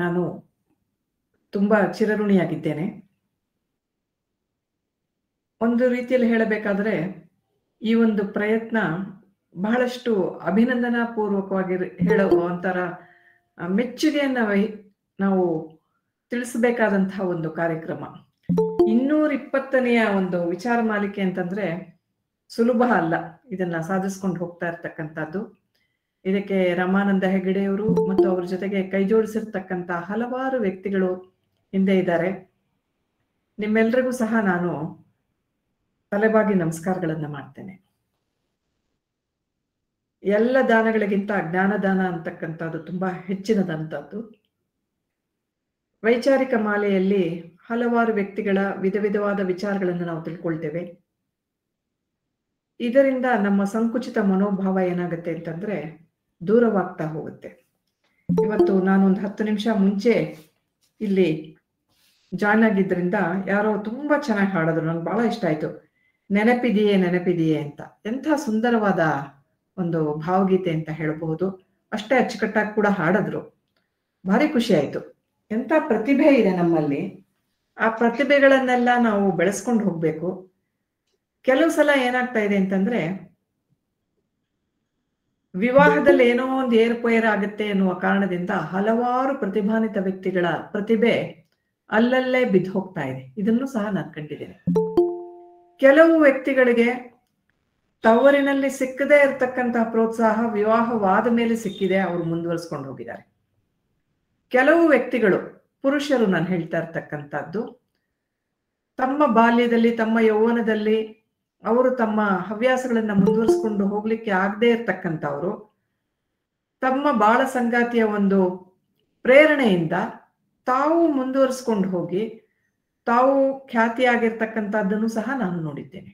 ನಾನು ತುಂಬಾ ಚಿರಋಣಿಯಾಗಿದ್ದೇನೆ. ಒಂದು ರೀತಿಯಲ್ಲಿ ಹೇಳಬೇಕಾದ್ರೆ ಈ ಒಂದು ಪ್ರಯತ್ನ ಬಹಳಷ್ಟು ಅಭಿನಂದನಾ ಪೂರ್ವಕವಾಗಿ ಹೇಳುವ ಒಂಥರ ಮೆಚ್ಚುಗೆಯನ್ನ ನಾವು ತಿಳಿಸಬೇಕಾದಂತಹ ಒಂದು ಕಾರ್ಯಕ್ರಮ. 220ನೆಯ ಒಂದು ವಿಚಾರ ಮಾಲಿಕೆ ಅಂತಂದ್ರೆ ಸುಲಭ ಅಲ್ಲ ಇದನ್ನ ಸಾಧಿಸ್ಕೊಂಡು ಹೋಗ್ತಾ ಇರ್ತಕ್ಕಂಥದ್ದು. ಇದಕ್ಕೆ ರಮಾನಂದ ಹೆಗಡೆಯವರು ಮತ್ತು ಅವ್ರ ಜೊತೆಗೆ ಕೈ ಜೋಡಿಸಿರ್ತಕ್ಕಂಥ ಹಲವಾರು ವ್ಯಕ್ತಿಗಳು ಹಿಂದೆ ಇದ್ದಾರೆ. ನಿಮ್ಮೆಲ್ರಿಗೂ ಸಹ ನಾನು ತಲೆಬಾಗಿ ನಮಸ್ಕಾರಗಳನ್ನ ಮಾಡ್ತೇನೆ. ಎಲ್ಲ ದಾನಗಳಿಗಿಂತ ಜ್ಞಾನದಾನ ಅಂತಕ್ಕಂಥದ್ದು ತುಂಬಾ ಹೆಚ್ಚಿನದಂಥದ್ದು. ವೈಚಾರಿಕ ಮಾಲೆಯಲ್ಲಿ ಹಲವಾರು ವ್ಯಕ್ತಿಗಳ ವಿಧವಾದ ವಿಚಾರಗಳನ್ನು ನಾವು ತಿಳ್ಕೊಳ್ತೇವೆ. ಇದರಿಂದ ನಮ್ಮ ಸಂಕುಚಿತ ಮನೋಭಾವ ಏನಾಗುತ್ತೆ ಅಂತಂದ್ರೆ ದೂರವಾಗ್ತಾ ಹೋಗುತ್ತೆ. ಇವತ್ತು ನಾನೊಂದು 10 ನಿಮಿಷ ಮುಂಚೆ ಇಲ್ಲಿ ಜಾಯ್ನ್ ಆಗಿದ್ರಿಂದ ಯಾರೋ ತುಂಬಾ ಚೆನ್ನಾಗಿ ಹಾಡಿದ್ರು, ನನ್ಗೆ ಬಹಳ ಇಷ್ಟ ಆಯ್ತು. ನೆನಪಿದೆಯೇ ನೆನಪಿದೆಯೇ ಅಂತ. ಎಂಥ ಸುಂದರವಾದ ಒಂದು ಭಾವಗೀತೆ ಅಂತ ಹೇಳಬಹುದು. ಅಷ್ಟೇ ಅಚ್ಚುಕಟ್ಟಾಗಿ ಕೂಡ ಹಾಡಿದ್ರು. ಭಾರಿ ಖುಷಿ ಆಯ್ತು. ಎಂಥ ಪ್ರತಿಭೆ ಇದೆ ನಮ್ಮಲ್ಲಿ. ಆ ಪ್ರತಿಭೆಗಳನ್ನೆಲ್ಲ ನಾವು ಬೆಳೆಸ್ಕೊಂಡು ಹೋಗ್ಬೇಕು. ಕೆಲವು ಸಲ ಏನಾಗ್ತಾ ಇದೆ ಅಂತಂದ್ರೆ ವಿವಾಹದಲ್ಲಿ ಏನೋ ಒಂದು ಏರ್ಪೇರ್ ಆಗುತ್ತೆ ಎನ್ನುವ ಕಾರಣದಿಂದ ಹಲವಾರು ಪ್ರತಿಭಾನ್ವಿತ ವ್ಯಕ್ತಿಗಳ ಪ್ರತಿಭೆ ಅಲ್ಲಲ್ಲೇ ಬಿದ್ದು ಹೋಗ್ತಾ ಇದೆ. ಇದನ್ನು ಸಹ ನಾನು ಕಂಡಿದ್ದೇನೆ. ಕೆಲವು ವ್ಯಕ್ತಿಗಳಿಗೆ ತವರಿನಲ್ಲಿ ಸಿಕ್ಕದೇ ಇರತಕ್ಕಂತಹ ಪ್ರೋತ್ಸಾಹ ವಿವಾಹವಾದ ಮೇಲೆ ಸಿಕ್ಕಿದೆ, ಅವರು ಮುಂದುವರಿಸ್ಕೊಂಡು ಹೋಗಿದ್ದಾರೆ. ಕೆಲವು ವ್ಯಕ್ತಿಗಳು, ಪುರುಷರು ನಾನು ಹೇಳ್ತಾ ಇರ್ತಕ್ಕಂಥದ್ದು, ತಮ್ಮ ಬಾಲ್ಯದಲ್ಲಿ ತಮ್ಮ ಯೌವನದಲ್ಲಿ ಅವರು ತಮ್ಮ ಹವ್ಯಾಸಗಳನ್ನ ಮುಂದುವರಿಸ್ಕೊಂಡು ಹೋಗ್ಲಿಕ್ಕೆ ಆಗದೆ ಇರ್ತಕ್ಕಂಥವ್ರು ತಮ್ಮ ಬಾಳ ಸಂಗಾತಿಯ ಒಂದು ಪ್ರೇರಣೆಯಿಂದ ತಾವು ಮುಂದುವರಿಸ್ಕೊಂಡು ಹೋಗಿ ತಾವು ಖ್ಯಾತಿಯಾಗಿರ್ತಕ್ಕಂಥದ್ದನ್ನು ಸಹ ನಾನು ನೋಡಿದ್ದೇನೆ.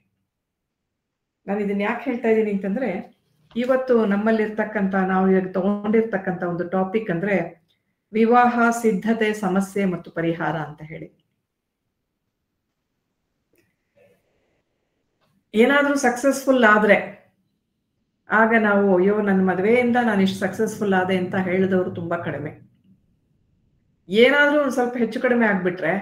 ನಾನು ಇದನ್ನ ಯಾಕೆ ಹೇಳ್ತಾ ಇದ್ದೀನಿ ಅಂತಂದ್ರೆ ಇವತ್ತು ನಮ್ಮಲ್ಲಿರ್ತಕ್ಕಂಥ ನಾವು ಈಗ ತಗೊಂಡಿರ್ತಕ್ಕಂಥ ಒಂದು ಟಾಪಿಕ್ ಅಂದ್ರೆ ವಿವಾಹ ಸಿದ್ಧತೆ ಸಮಸ್ಯೆ ಮತ್ತು ಪರಿಹಾರ ಅಂತ ಹೇಳಿ. ಏನಾದ್ರೂ ಸಕ್ಸಸ್ಫುಲ್ ಆದ್ರೆ ಆಗ ನಾವು ಅಯ್ಯೋ ನನ್ನ ಮದುವೆಯಿಂದ ನಾನು ಇಷ್ಟು ಸಕ್ಸಸ್ಫುಲ್ ಆದೆ ಅಂತ ಹೇಳಿದವರು ತುಂಬಾ ಕಡಿಮೆ. ಏನಾದ್ರೂ ಒಂದ್ ಸ್ವಲ್ಪ ಹೆಚ್ಚು ಕಡಿಮೆ ಆಗ್ಬಿಟ್ರೆ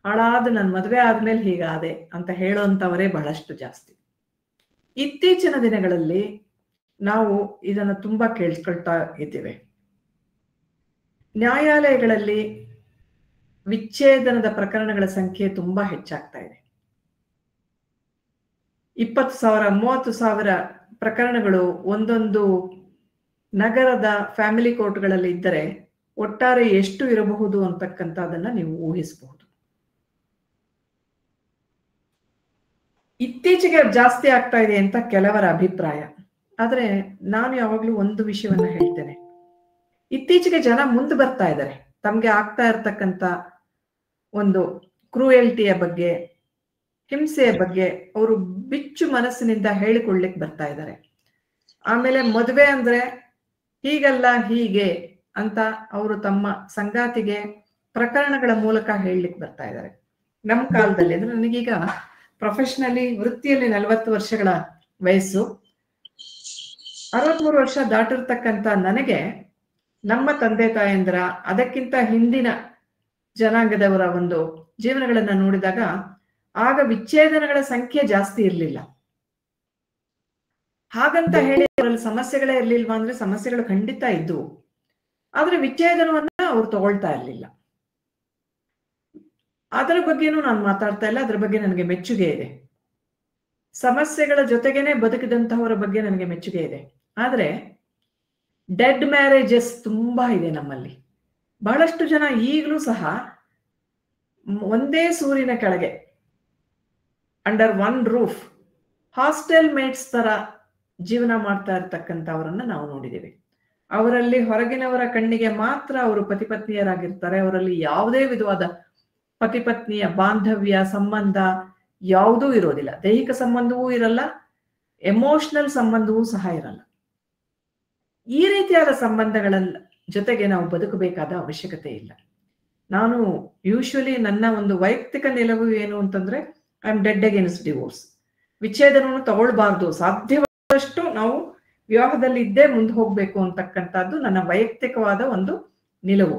ಹಾಳಾದ ನನ್ನ ಮದುವೆ ಆದ್ಮೇಲೆ ಹೀಗಾದೆ ಅಂತ ಹೇಳುವಂತವರೇ ಬಹಳಷ್ಟು ಜಾಸ್ತಿ. ಇತ್ತೀಚಿನ ದಿನಗಳಲ್ಲಿ ನಾವು ಇದನ್ನು ತುಂಬಾ ಕೇಳಿಸ್ಕೊಳ್ತಾ ಇದ್ದೇವೆ. ನ್ಯಾಯಾಲಯಗಳಲ್ಲಿ ವಿಚ್ಛೇದನದ ಪ್ರಕರಣಗಳ ಸಂಖ್ಯೆ ತುಂಬಾ ಹೆಚ್ಚಾಗ್ತಾ ಇದೆ. 20,000 30,000 ಪ್ರಕರಣಗಳು ಒಂದೊಂದು ನಗರದ ಫ್ಯಾಮಿಲಿ ಕೋರ್ಟ್ಗಳಲ್ಲಿ ಇದ್ದರೆ ಒಟ್ಟಾರೆ ಎಷ್ಟು ಇರಬಹುದು ಅಂತಕ್ಕಂಥದ್ದನ್ನ ನೀವು ಊಹಿಸಬಹುದು. ಇತ್ತೀಚೆಗೆ ಜಾಸ್ತಿ ಆಗ್ತಾ ಇದೆ ಅಂತ ಕೆಲವರ ಅಭಿಪ್ರಾಯ. ಆದ್ರೆ ನಾನು ಯಾವಾಗ್ಲೂ ಒಂದು ವಿಷಯವನ್ನ ಹೇಳ್ತೇನೆ. ಇತ್ತೀಚೆಗೆ ಜನ ಮುಂದೆ ಬರ್ತಾ ಇದ್ದಾರೆ. ತಮ್ಗೆ ಆಗ್ತಾ ಇರ್ತಕ್ಕಂಥ ಒಂದು ಕ್ರೂಯಲ್ಟಿಯ ಬಗ್ಗೆ, ಹಿಂಸೆಯ ಬಗ್ಗೆ ಅವರು ಬಿಚ್ಚು ಮನಸ್ಸಿನಿಂದ ಹೇಳಿಕೊಳ್ಳಿಕ್ ಬರ್ತಾ ಇದ್ದಾರೆ. ಆಮೇಲೆ ಮದುವೆ ಅಂದ್ರೆ ಹೀಗಲ್ಲ ಹೀಗೆ ಅಂತ ಅವರು ತಮ್ಮ ಸಂಗಾತಿಗೆ ಪ್ರಕರಣಗಳ ಮೂಲಕ ಹೇಳಲಿಕ್ಕೆ ಬರ್ತಾ ಇದ್ದಾರೆ. ನಮ್ಮ ಕಾಲದಲ್ಲಿ ಅಂದ್ರೆ ನನಗೀಗ ಪ್ರೊಫೆಷನಲಿ ವೃತ್ತಿಯಲ್ಲಿ 40 ವರ್ಷಗಳ ವಯಸ್ಸು, 63 ವರ್ಷ ದಾಟಿರ್ತಕ್ಕಂಥ ನನಗೆ ನಮ್ಮ ತಂದೆ ತಾಯಂದ್ರ ಅದಕ್ಕಿಂತ ಹಿಂದಿನ ಜನಾಂಗದವರ ಒಂದು ಜೀವನಗಳನ್ನ ನೋಡಿದಾಗ ಆಗ ವಿಚ್ಛೇದನಗಳ ಸಂಖ್ಯೆ ಜಾಸ್ತಿ ಇರಲಿಲ್ಲ. ಹಾಗಂತ ಹೇಳಿ ಅವರಲ್ಲಿ ಸಮಸ್ಯೆಗಳೇ ಇರ್ಲಿಲ್ವಾ ಅಂದ್ರೆ ಸಮಸ್ಯೆಗಳು ಖಂಡಿತ ಇದ್ವು. ಆದ್ರೆ ವಿಚ್ಛೇದನವನ್ನ ಅವ್ರು ತಗೊಳ್ತಾ ಇರ್ಲಿಲ್ಲ. ಅದರ ಬಗ್ಗೆನೂ ನಾನು ಮಾತಾಡ್ತಾ ಇಲ್ಲ. ಅದ್ರ ಬಗ್ಗೆ ನನಗೆ ಮೆಚ್ಚುಗೆ ಇದೆ. ಸಮಸ್ಯೆಗಳ ಜೊತೆಗೇನೆ ಬದುಕಿದಂತಹವರ ಬಗ್ಗೆ ನನಗೆ ಮೆಚ್ಚುಗೆ ಇದೆ. ಆದ್ರೆ ಡೆಡ್ ಮ್ಯಾರೇಜಸ್ ತುಂಬಾ ಇದೆ ನಮ್ಮಲ್ಲಿ. ಬಹಳಷ್ಟು ಜನ ಈಗಲೂ ಸಹ ಒಂದೇ ಸೂರಿನ ಕೆಳಗೆ under one roof hostel mates ತರ ಜೀವನ ಮಾಡ್ತಾ ಇರ್ತಕ್ಕಂಥವರನ್ನ ನಾವು ನೋಡಿದ್ದೀವಿ. ಅವರಲ್ಲಿ ಹೊರಗಿನವರ ಕಣ್ಣಿಗೆ ಮಾತ್ರ ಅವರು ಪತಿಪತ್ನಿಯರಾಗಿರ್ತಾರೆ. ಅವರಲ್ಲಿ ಯಾವುದೇ ವಿಧವಾದ ಪತಿಪತ್ನಿಯ ಬಾಂಧವ್ಯ ಸಂಬಂಧ ಯಾವುದೂ ಇರೋದಿಲ್ಲ. ದೈಹಿಕ ಸಂಬಂಧವೂ ಇರಲ್ಲ, ಎಮೋಷನಲ್ ಸಂಬಂಧವೂ ಸಹ ಇರಲ್ಲ. ಈ ರೀತಿಯಾದ ಸಂಬಂಧಗಳ ಜೊತೆಗೆ ನಾವು ಬದುಕಬೇಕಾದ ಅವಶ್ಯಕತೆ ಇಲ್ಲ. ನಾನು ಯೂಶುವಲಿ ನನ್ನ ಒಂದು ವೈಯಕ್ತಿಕ ನಿಲುವು ಏನು ಅಂತಂದ್ರೆ I am dead against divorce. ವಿಚ್ಛೇದನವನ್ನು ತಗೊಳ್ಬಾರ್ದು, ಸಾಧ್ಯವಾದಷ್ಟು ನಾವು ವಿವಾಹದಲ್ಲಿ ಇದ್ದೇ ಮುಂದೆ ಹೋಗ್ಬೇಕು ಅಂತಕ್ಕಂಥದ್ದು ನನ್ನ ವೈಯಕ್ತಿಕವಾದ ಒಂದು ನಿಲುವು.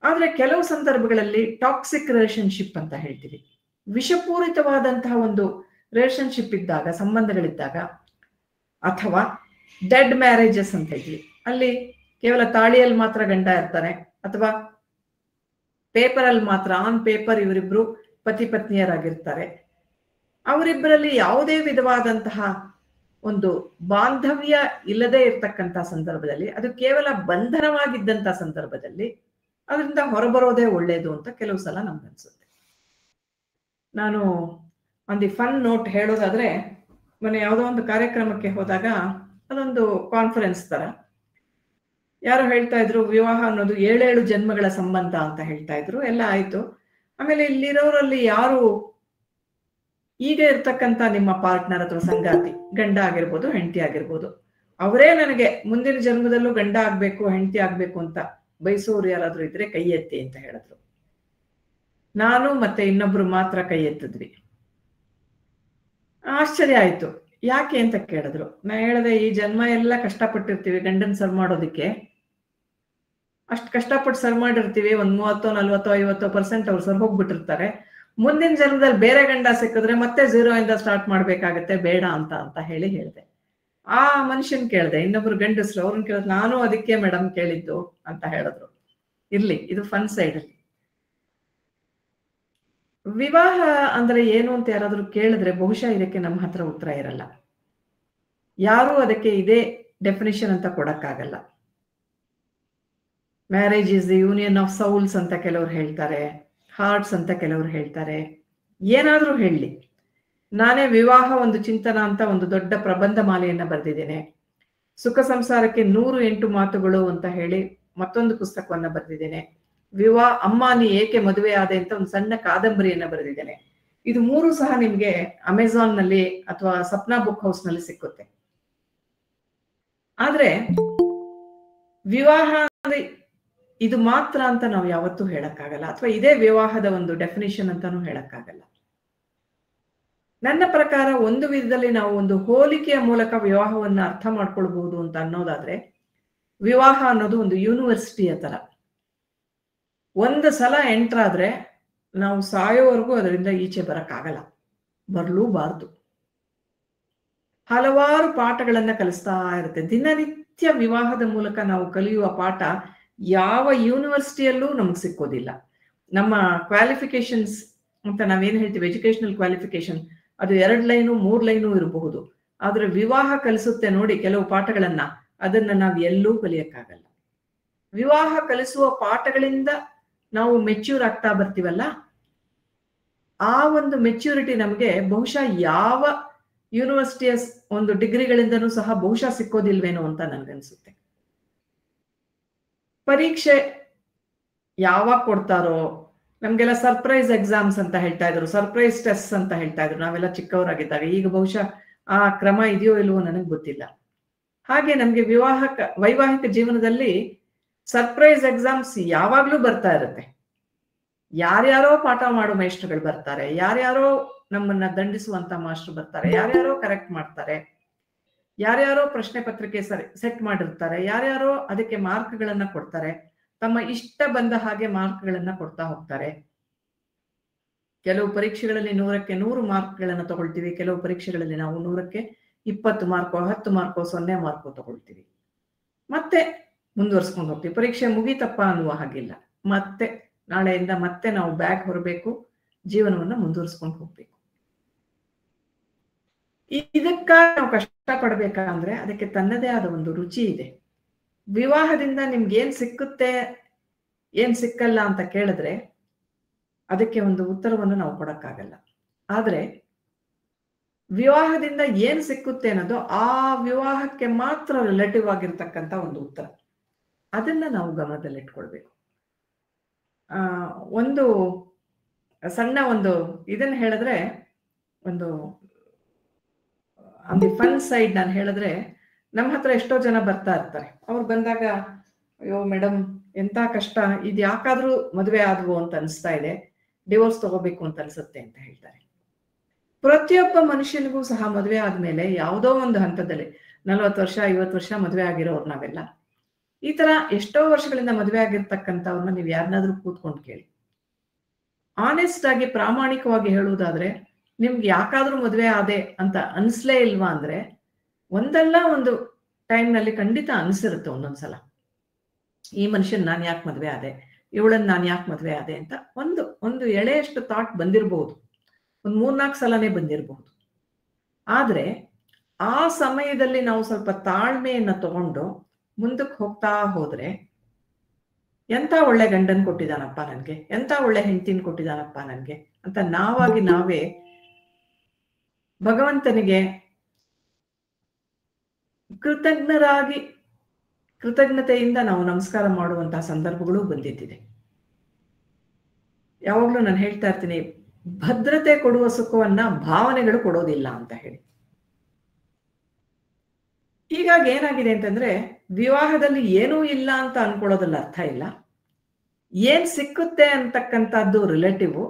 ಆದ್ರೆ ಕೆಲವು ಸಂದರ್ಭಗಳಲ್ಲಿ ಟಾಕ್ಸಿಕ್ ರಿಲೇಶನ್ಶಿಪ್ ಅಂತ ಹೇಳ್ತೀವಿ, ವಿಷಪೂರಿತವಾದಂತಹ ಒಂದು ರಿಲೇಶನ್ಶಿಪ್ ಇದ್ದಾಗ, ಸಂಬಂಧಗಳಿದ್ದಾಗ, ಅಥವಾ ಡೆಡ್ ಮ್ಯಾರೇಜಸ್ ಅಂತ ಹೇಳ್ತೀವಿ, ಅಲ್ಲಿ ಕೇವಲ ತಾಳಿಯಲ್ಲಿ ಮಾತ್ರ ಗಂಡ ಇರ್ತಾನೆ, ಅಥವಾ ಪೇಪರ್ ಅಲ್ಲಿ ಮಾತ್ರ ಆನ್ ಪೇಪರ್ ಇವರಿಬ್ರು ಪತಿ ಪತ್ನಿಯರಾಗಿರ್ತಾರೆ. ಅವರಿಬ್ಬರಲ್ಲಿ ಯಾವುದೇ ವಿಧವಾದಂತಹ ಒಂದು ಬಾಂಧವ್ಯ ಇಲ್ಲದೆ ಇರ್ತಕ್ಕಂಥ ಸಂದರ್ಭದಲ್ಲಿ, ಅದು ಕೇವಲ ಬಂಧನವಾಗಿದ್ದಂತ ಸಂದರ್ಭದಲ್ಲಿ ಅದರಿಂದ ಹೊರಬರೋದೇ ಒಳ್ಳೇದು ಅಂತ ಕೆಲವು ಸಲ ನಮ್ಗನ್ಸುತ್ತೆ. ನಾನು ಒಂದು ಫನ್ ನೋಟ್ ಹೇಳೋದಾದ್ರೆ, ಮೊನ್ನೆ ಯಾವುದೋ ಒಂದು ಕಾರ್ಯಕ್ರಮಕ್ಕೆ ಹೋದಾಗ, ಅದೊಂದು ಕಾನ್ಫರೆನ್ಸ್ ತರ, ಯಾರು ಹೇಳ್ತಾ ಇದ್ರು ವಿವಾಹ ಅನ್ನೋದು 7 ಜನ್ಮಗಳ ಸಂಬಂಧ ಅಂತ ಹೇಳ್ತಾ ಇದ್ರು. ಎಲ್ಲ ಆಯ್ತು. ಆಮೇಲೆ ಇಲ್ಲಿರೋರಲ್ಲಿ ಯಾರು ಈಗ ಇರ್ತಕ್ಕಂಥ ನಿಮ್ಮ ಪಾರ್ಟ್ನರ್ ಅಥವಾ ಸಂಗಾತಿ, ಗಂಡ ಆಗಿರ್ಬೋದು ಹೆಂಡತಿ ಆಗಿರ್ಬೋದು, ಅವರೇ ನನಗೆ ಮುಂದಿನ ಜನ್ಮದಲ್ಲೂ ಗಂಡ ಆಗ್ಬೇಕು ಹೆಂಡತಿ ಆಗ್ಬೇಕು ಅಂತ ಬಯಸೋರು ಯಾರಾದ್ರೂ ಇದ್ರೆ ಕೈ ಎತ್ತಿ ಅಂತ ಹೇಳಿದ್ರು. ನಾನು ಮತ್ತೆ ಇನ್ನೊಬ್ರು ಮಾತ್ರ ಕೈ ಎತ್ತಿದ್ವಿ. ಆಶ್ಚರ್ಯ ಆಯ್ತು. ಯಾಕೆ ಅಂತ ಕೇಳಿದ್ರು. ನಾ ಹೇಳಿದೆ, ಈ ಜನ್ಮ ಎಲ್ಲ ಕಷ್ಟಪಟ್ಟಿರ್ತೀವಿ ಗಂಡನ್ ಸರ್ವ್ ಮಾಡೋದಿಕ್ಕೆ, ಅಷ್ಟು ಕಷ್ಟಪಟ್ಟು ಸರ್ವ್ ಮಾಡಿರ್ತೀವಿ, ಒಂದ್ 30-40-50% ಅವ್ರು ಸರ್ವ್ ಹೋಗ್ಬಿಟ್ಟಿರ್ತಾರೆ. ಮುಂದಿನ ಜನ್ಮದಲ್ಲಿ ಬೇರೆ ಗಂಡ ಸಿಕ್ಕಿದ್ರೆ ಮತ್ತೆ 0 ಇಂದ ಸ್ಟಾರ್ಟ್ ಮಾಡ್ಬೇಕಾಗತ್ತೆ, ಬೇಡ ಅಂತ ಹೇಳಿದೆ. ಆ ಮನುಷ್ಯನ್ ಕೇಳಿದೆ, ಇನ್ನೊಬ್ರು ಗಂಡಸ್ರು, ಅವ್ರನ್ನ ಕೇಳಿದ್ರು. ನಾನು ಅದಕ್ಕೆ ಮೇಡಮ್ ಕೇಳಿದ್ದು ಅಂತ ಹೇಳಿದ್ರು. ಇರ್ಲಿ, ಇದು ಫನ್ ಸೈಡ್ ಅಲ್ಲಿ. ವಿವಾಹ ಅಂದ್ರೆ ಏನು ಅಂತ ಯಾರಾದ್ರೂ ಕೇಳಿದ್ರೆ ಬಹುಶಃ ಇದಕ್ಕೆ ನಮ್ಮ ಹತ್ರ ಉತ್ತರ ಇರಲ್ಲ. ಯಾರು ಅದಕ್ಕೆ ಇದೇ ಡೆಫಿನಿಷನ್ ಅಂತ ಕೊಡಕ್ಕಾಗಲ್ಲ. Marriage is the union of souls ಅಂತ ಕೆಲವ್ರು ಹೇಳ್ತಾರೆ, ಹಾರ್ಟ್ಸ್ ಅಂತ ಕೆಲವ್ರು ಹೇಳ್ತಾರೆ. ಏನಾದ್ರೂ ಹೇಳಲಿ, ನಾನೇ ವಿವಾಹ ಒಂದು ಚಿಂತನ ಅಂತ ಒಂದು ದೊಡ್ಡ ಪ್ರಬಂಧ ಮಾಲೆಯನ್ನ ಬರೆದಿದ್ದೇನೆ. ಸುಖ ಸಂಸಾರಕ್ಕೆ 108 ಮಾತುಗಳು ಅಂತ ಹೇಳಿ ಮತ್ತೊಂದು ಪುಸ್ತಕವನ್ನ ಬರೆದಿದ್ದೇನೆ. ಅಮ್ಮ ನೀ ಏಕೆ ಮದುವೆ ಆದೆ ಅಂತ ಒಂದು ಸಣ್ಣ ಕಾದಂಬರಿಯನ್ನ ಬರೆದಿದ್ದೇನೆ. ಇದು 3 ಸಹ ನಿಮ್ಗೆ ಅಮೆಝಾನ್ ನಲ್ಲಿ ಅಥವಾ ಸಪ್ನಾ ಬುಕ್ ಹೌಸ್ ನಲ್ಲಿ ಸಿಕ್ಕುತ್ತೆ. ಆದ್ರೆ ವಿವಾಹ ಅಂದ್ರೆ ಇದು ಮಾತ್ರ ಅಂತ ನಾವು ಯಾವತ್ತೂ ಹೇಳಕ್ಕಾಗಲ್ಲ, ಅಥವಾ ಇದೇ ವಿವಾಹದ ಒಂದು ಡೆಫಿನಿಷನ್ ಅಂತಾನು ಹೇಳಕ್ಕಾಗಲ್ಲ. ನನ್ನ ಪ್ರಕಾರ ಒಂದು ವಿಧದಲ್ಲಿ ನಾವು ಒಂದು ಹೋಲಿಕೆಯ ಮೂಲಕ ವಿವಾಹವನ್ನ ಅರ್ಥ ಮಾಡ್ಕೊಳ್ಬಹುದು ಅಂತ ಅನ್ನೋದಾದ್ರೆ, ವಿವಾಹ ಅನ್ನೋದು ಒಂದು ಯೂನಿವರ್ಸಿಟಿಯ ತರ. ಒಂದು ಸಲ ಎಂಟರ್ ಆದ್ರೆ ನಾವು ಸಾಯೋವರೆಗೂ ಅದರಿಂದ ಈಚೆ ಬರಕ್ಕಾಗಲ್ಲ, ಬರ್ಲೂಬಾರ್ದು. ಹಲವಾರು ಪಾಠಗಳನ್ನ ಕಲಿಸ್ತಾ ಇರುತ್ತೆ. ದಿನನಿತ್ಯ ವಿವಾಹದ ಮೂಲಕ ನಾವು ಕಲಿಯುವ ಪಾಠ ಯಾವ ಯೂನಿವರ್ಸಿಟಿಯಲ್ಲೂ ನಮ್ಗೆ ಸಿಕ್ಕೋದಿಲ್ಲ. ನಮ್ಮ ಕ್ವಾಲಿಫಿಕೇಶನ್ಸ್ ಅಂತ ನಾವೇನ್ ಹೇಳ್ತೀವಿ, ಎಜುಕೇಶನಲ್ ಕ್ವಾಲಿಫಿಕೇಶನ್, ಅದು 2 ಲೈನು 3 ಲೈನು ಇರಬಹುದು. ಆದ್ರೆ ವಿವಾಹ ಕಲಿಸುತ್ತೆ ನೋಡಿ ಕೆಲವು ಪಾಠಗಳನ್ನ, ಅದನ್ನ ನಾವು ಎಲ್ಲೂ ಕಲಿಯಕ್ಕಾಗಲ್ಲ. ವಿವಾಹ ಕಲಿಸುವ ಪಾಠಗಳಿಂದ ನಾವು ಮೆಚ್ಯೂರ್ ಆಗ್ತಾ ಬರ್ತೀವಲ್ಲ, ಆ ಒಂದು ಮೆಚ್ಯೂರಿಟಿ ನಮ್ಗೆ ಬಹುಶಃ ಯಾವ ಯೂನಿವರ್ಸಿಟಿಯ ಒಂದು ಡಿಗ್ರಿಗಳಿಂದನೂ ಸಹ ಬಹುಶಃ ಸಿಕ್ಕೋದಿಲ್ವೇನೋ ಅಂತ ನನ್ಗನ್ಸುತ್ತೆ. ಪರೀಕ್ಷೆ ಯಾವಾಗ ಕೊಡ್ತಾರೋ, ನಮ್ಗೆಲ್ಲ ಸರ್ಪ್ರೈಸ್ ಎಕ್ಸಾಮ್ಸ್ ಅಂತ ಹೇಳ್ತಾ ಇದ್ರು, ಸರ್ಪ್ರೈಸ್ ಟೆಸ್ಟ್ ಅಂತ ಹೇಳ್ತಾ ಇದ್ರು ನಾವೆಲ್ಲ ಚಿಕ್ಕವರಾಗಿದ್ದಾಗ. ಈಗ ಬಹುಶಃ ಆ ಕ್ರಮ ಇದೆಯೋ ಇಲ್ವೋ ನನಗೆ ಗೊತ್ತಿಲ್ಲ. ಹಾಗೆ ನಮ್ಗೆ ವೈವಾಹಿಕ ಜೀವನದಲ್ಲಿ ಸರ್ಪ್ರೈಸ್ ಎಕ್ಸಾಮ್ಸ್ ಯಾವಾಗ್ಲೂ ಬರ್ತಾ ಇರುತ್ತೆ. ಯಾರ್ಯಾರೋ ಪಾಠ ಮಾಡೋ ಮೇಷ್ಟ್ರುಗಳು ಬರ್ತಾರೆ, ಯಾರ್ಯಾರೋ ನಮ್ಮನ್ನ ದಂಡಿಸುವಂತ ಮಾಸ್ಟರ್ ಬರ್ತಾರೆ, ಯಾರ್ಯಾರೋ ಕರೆಕ್ಟ್ ಮಾಡ್ತಾರೆ, ಯಾರ್ಯಾರೋ ಪ್ರಶ್ನೆ ಪತ್ರಿಕೆ ಸೆಟ್ ಮಾಡಿರ್ತಾರೆ, ಯಾರ್ಯಾರೋ ಅದಕ್ಕೆ ಮಾರ್ಕ್ಗಳನ್ನ ಕೊಡ್ತಾರೆ, ತಮ್ಮ ಇಷ್ಟ ಬಂದ ಹಾಗೆ ಮಾರ್ಕ್ಗಳನ್ನ ಕೊಡ್ತಾ ಹೋಗ್ತಾರೆ. ಕೆಲವು ಪರೀಕ್ಷೆಗಳಲ್ಲಿ 100ಕ್ಕೆ 100 ಮಾರ್ಕ್ಗಳನ್ನ ತಗೊಳ್ತೀವಿ, ಕೆಲವು ಪರೀಕ್ಷೆಗಳಲ್ಲಿ ನಾವು 100ಕ್ಕೆ 20 ಮಾರ್ಕೋ 10 ಮಾರ್ಕೋ 0 ಮಾರ್ಕೋ ತಗೊಳ್ತೀವಿ. ಮತ್ತೆ ಮುಂದುವರ್ಸ್ಕೊಂಡು ಹೋಗ್ತೀವಿ. ಪರೀಕ್ಷೆ ಮುಗಿತಪ್ಪ ಅನ್ನುವ ಹಾಗಿಲ್ಲ, ಮತ್ತೆ ನಾಳೆಯಿಂದ ಮತ್ತೆ ನಾವು ಬ್ಯಾಗ್ ಹೊರಬೇಕು, ಜೀವನವನ್ನ ಮುಂದುವರ್ಸ್ಕೊಂಡು ಹೋಗ್ಬೇಕು. ಇದಕ್ಕಾಗಿ ನಾವು ಕಷ್ಟ ಪಡ್ಬೇಕಂದ್ರೆ ಅದಕ್ಕೆ ತನ್ನದೇ ಆದ ಒಂದು ರುಚಿ ಇದೆ. ವಿವಾಹದಿಂದ ನಿಮ್ಗೆ ಏನ್ ಸಿಕ್ಕುತ್ತೆ ಏನ್ ಸಿಕ್ಕಲ್ಲ ಅಂತ ಕೇಳಿದ್ರೆ ಅದಕ್ಕೆ ಒಂದು ಉತ್ತರವನ್ನು ನಾವು ಕೊಡಕ್ಕಾಗಲ್ಲ. ಆದ್ರೆ ವಿವಾಹದಿಂದ ಏನ್ ಸಿಕ್ಕುತ್ತೆ ಅನ್ನೋದು ಆ ವಿವಾಹಕ್ಕೆ ಮಾತ್ರ ರಿಲೇಟಿವ್ ಆಗಿರ್ತಕ್ಕಂಥ ಒಂದು ಉತ್ತರ. ಅದನ್ನ ನಾವು ಗಮನದಲ್ಲಿಟ್ಕೊಳ್ಬೇಕು. ಒಂದು ಸಣ್ಣ ಒಂದು ಇದನ್ನ ಹೇಳಿದ್ರೆ, ಒಂದು ಆನ್ ದಿ ಫನ್ ಸೈಡ್ ನಾನು ಹೇಳಿದ್ರೆ, ನಮ್ಮ ಹತ್ರ ಎಷ್ಟೋ ಜನ ಬರ್ತಾ ಇರ್ತಾರೆ. ಅವ್ರು ಬಂದಾಗ, ಅಯ್ಯೋ ಮೇಡಮ್ ಎಂತ ಕಷ್ಟ, ಇದು ಯಾಕಾದ್ರೂ ಮದುವೆ ಆದ್ವು ಅಂತ ಅನಿಸ್ತಾ ಇದೆ, ಡಿವೋರ್ಸ್ ತಗೋಬೇಕು ಅಂತ ಅನ್ಸುತ್ತೆ ಅಂತ ಹೇಳ್ತಾರೆ. ಪ್ರತಿಯೊಬ್ಬ ಮನುಷ್ಯನಿಗೂ ಸಹ ಮದುವೆ ಆದ್ಮೇಲೆ ಯಾವುದೋ ಒಂದು ಹಂತದಲ್ಲಿ 40 ವರ್ಷ 50 ವರ್ಷ ಮದುವೆ ಆಗಿರೋರು ನಾವೆಲ್ಲ, ಈ ತರ ಎಷ್ಟೋ ವರ್ಷಗಳಿಂದ ಮದುವೆ ಆಗಿರ್ತಕ್ಕಂಥವ್ರನ್ನ ನೀವು ಯಾರನ್ನಾದ್ರೂ ಕೂತ್ಕೊಂಡು ಕೇಳಿ. ಆನೆಸ್ಟ್ ಆಗಿ ಪ್ರಾಮಾಣಿಕವಾಗಿ ಹೇಳುವುದಾದ್ರೆ, ನಿಮ್ಗೆ ಯಾಕಾದ್ರೂ ಮದುವೆ ಆದೆ ಅಂತ ಅನ್ಸ್ಲೇ ಇಲ್ವಾ ಅಂದ್ರೆ, ಒಂದಲ್ಲ ಒಂದು ಟೈಮ್ ನಲ್ಲಿ ಖಂಡಿತ ಅನ್ಸಿರುತ್ತೆ ಒಂದೊಂದ್ಸಲ. ಈ ಮನುಷ್ಯನ್ ನಾನ್ ಯಾಕೆ ಮದ್ವೆ ಆದೆ, ಇವಳನ್ನ ನಾನ್ ಯಾಕೆ ಮದ್ವೆ ಆದೆ ಅಂತ ಒಂದು ಎಳೆಯಷ್ಟು ಥಾಟ್ ಬಂದಿರಬಹುದು. ಒಂದ್ 3-4 ಸಲನೇ ಬಂದಿರಬಹುದು. ಆದ್ರೆ ಆ ಸಮಯದಲ್ಲಿ ನಾವು ಸ್ವಲ್ಪ ತಾಳ್ಮೆಯನ್ನ ತಗೊಂಡು ಮುಂದಕ್ಕೆ ಹೋಗ್ತಾ ಹೋದ್ರೆ, ಎಂತ ಒಳ್ಳೆ ಗಂಡನ್ ಕೊಟ್ಟಿದಾನಪ್ಪ ನನ್ಗೆ, ಎಂತ ಒಳ್ಳೆ ಹೆಂಡತಿನ ಕೊಟ್ಟಿದಾನಪ್ಪ ನನ್ಗೆ ಅಂತ ನಾವಾಗಿ ನಾವೇ ಭಗವಂತನಿಗೆ ಕೃತಜ್ಞತೆಯಿಂದ ನಾವು ನಮಸ್ಕಾರ ಮಾಡುವಂತಹ ಸಂದರ್ಭಗಳು ಬಂದಿದ್ದಿದೆ. ಯಾವಾಗ್ಲೂ ನಾನು ಹೇಳ್ತಾ ಇರ್ತೀನಿ, ಭದ್ರತೆ ಕೊಡುವ ಸುಖವನ್ನ ಭಾವನೆಗಳು ಕೊಡೋದಿಲ್ಲ ಅಂತ ಹೇಳಿ. ಹೀಗಾಗಿ ಏನಾಗಿದೆ ಅಂತಂದ್ರೆ, ವಿವಾಹದಲ್ಲಿ ಏನೂ ಇಲ್ಲ ಅಂತ ಅನ್ಕೊಳ್ಳೋದ್ರಲ್ಲಿ ಅರ್ಥ ಇಲ್ಲ. ಏನ್ ಸಿಕ್ಕುತ್ತೆ ಅಂತಕ್ಕಂಥದ್ದು ರಿಲೇಟಿವ್,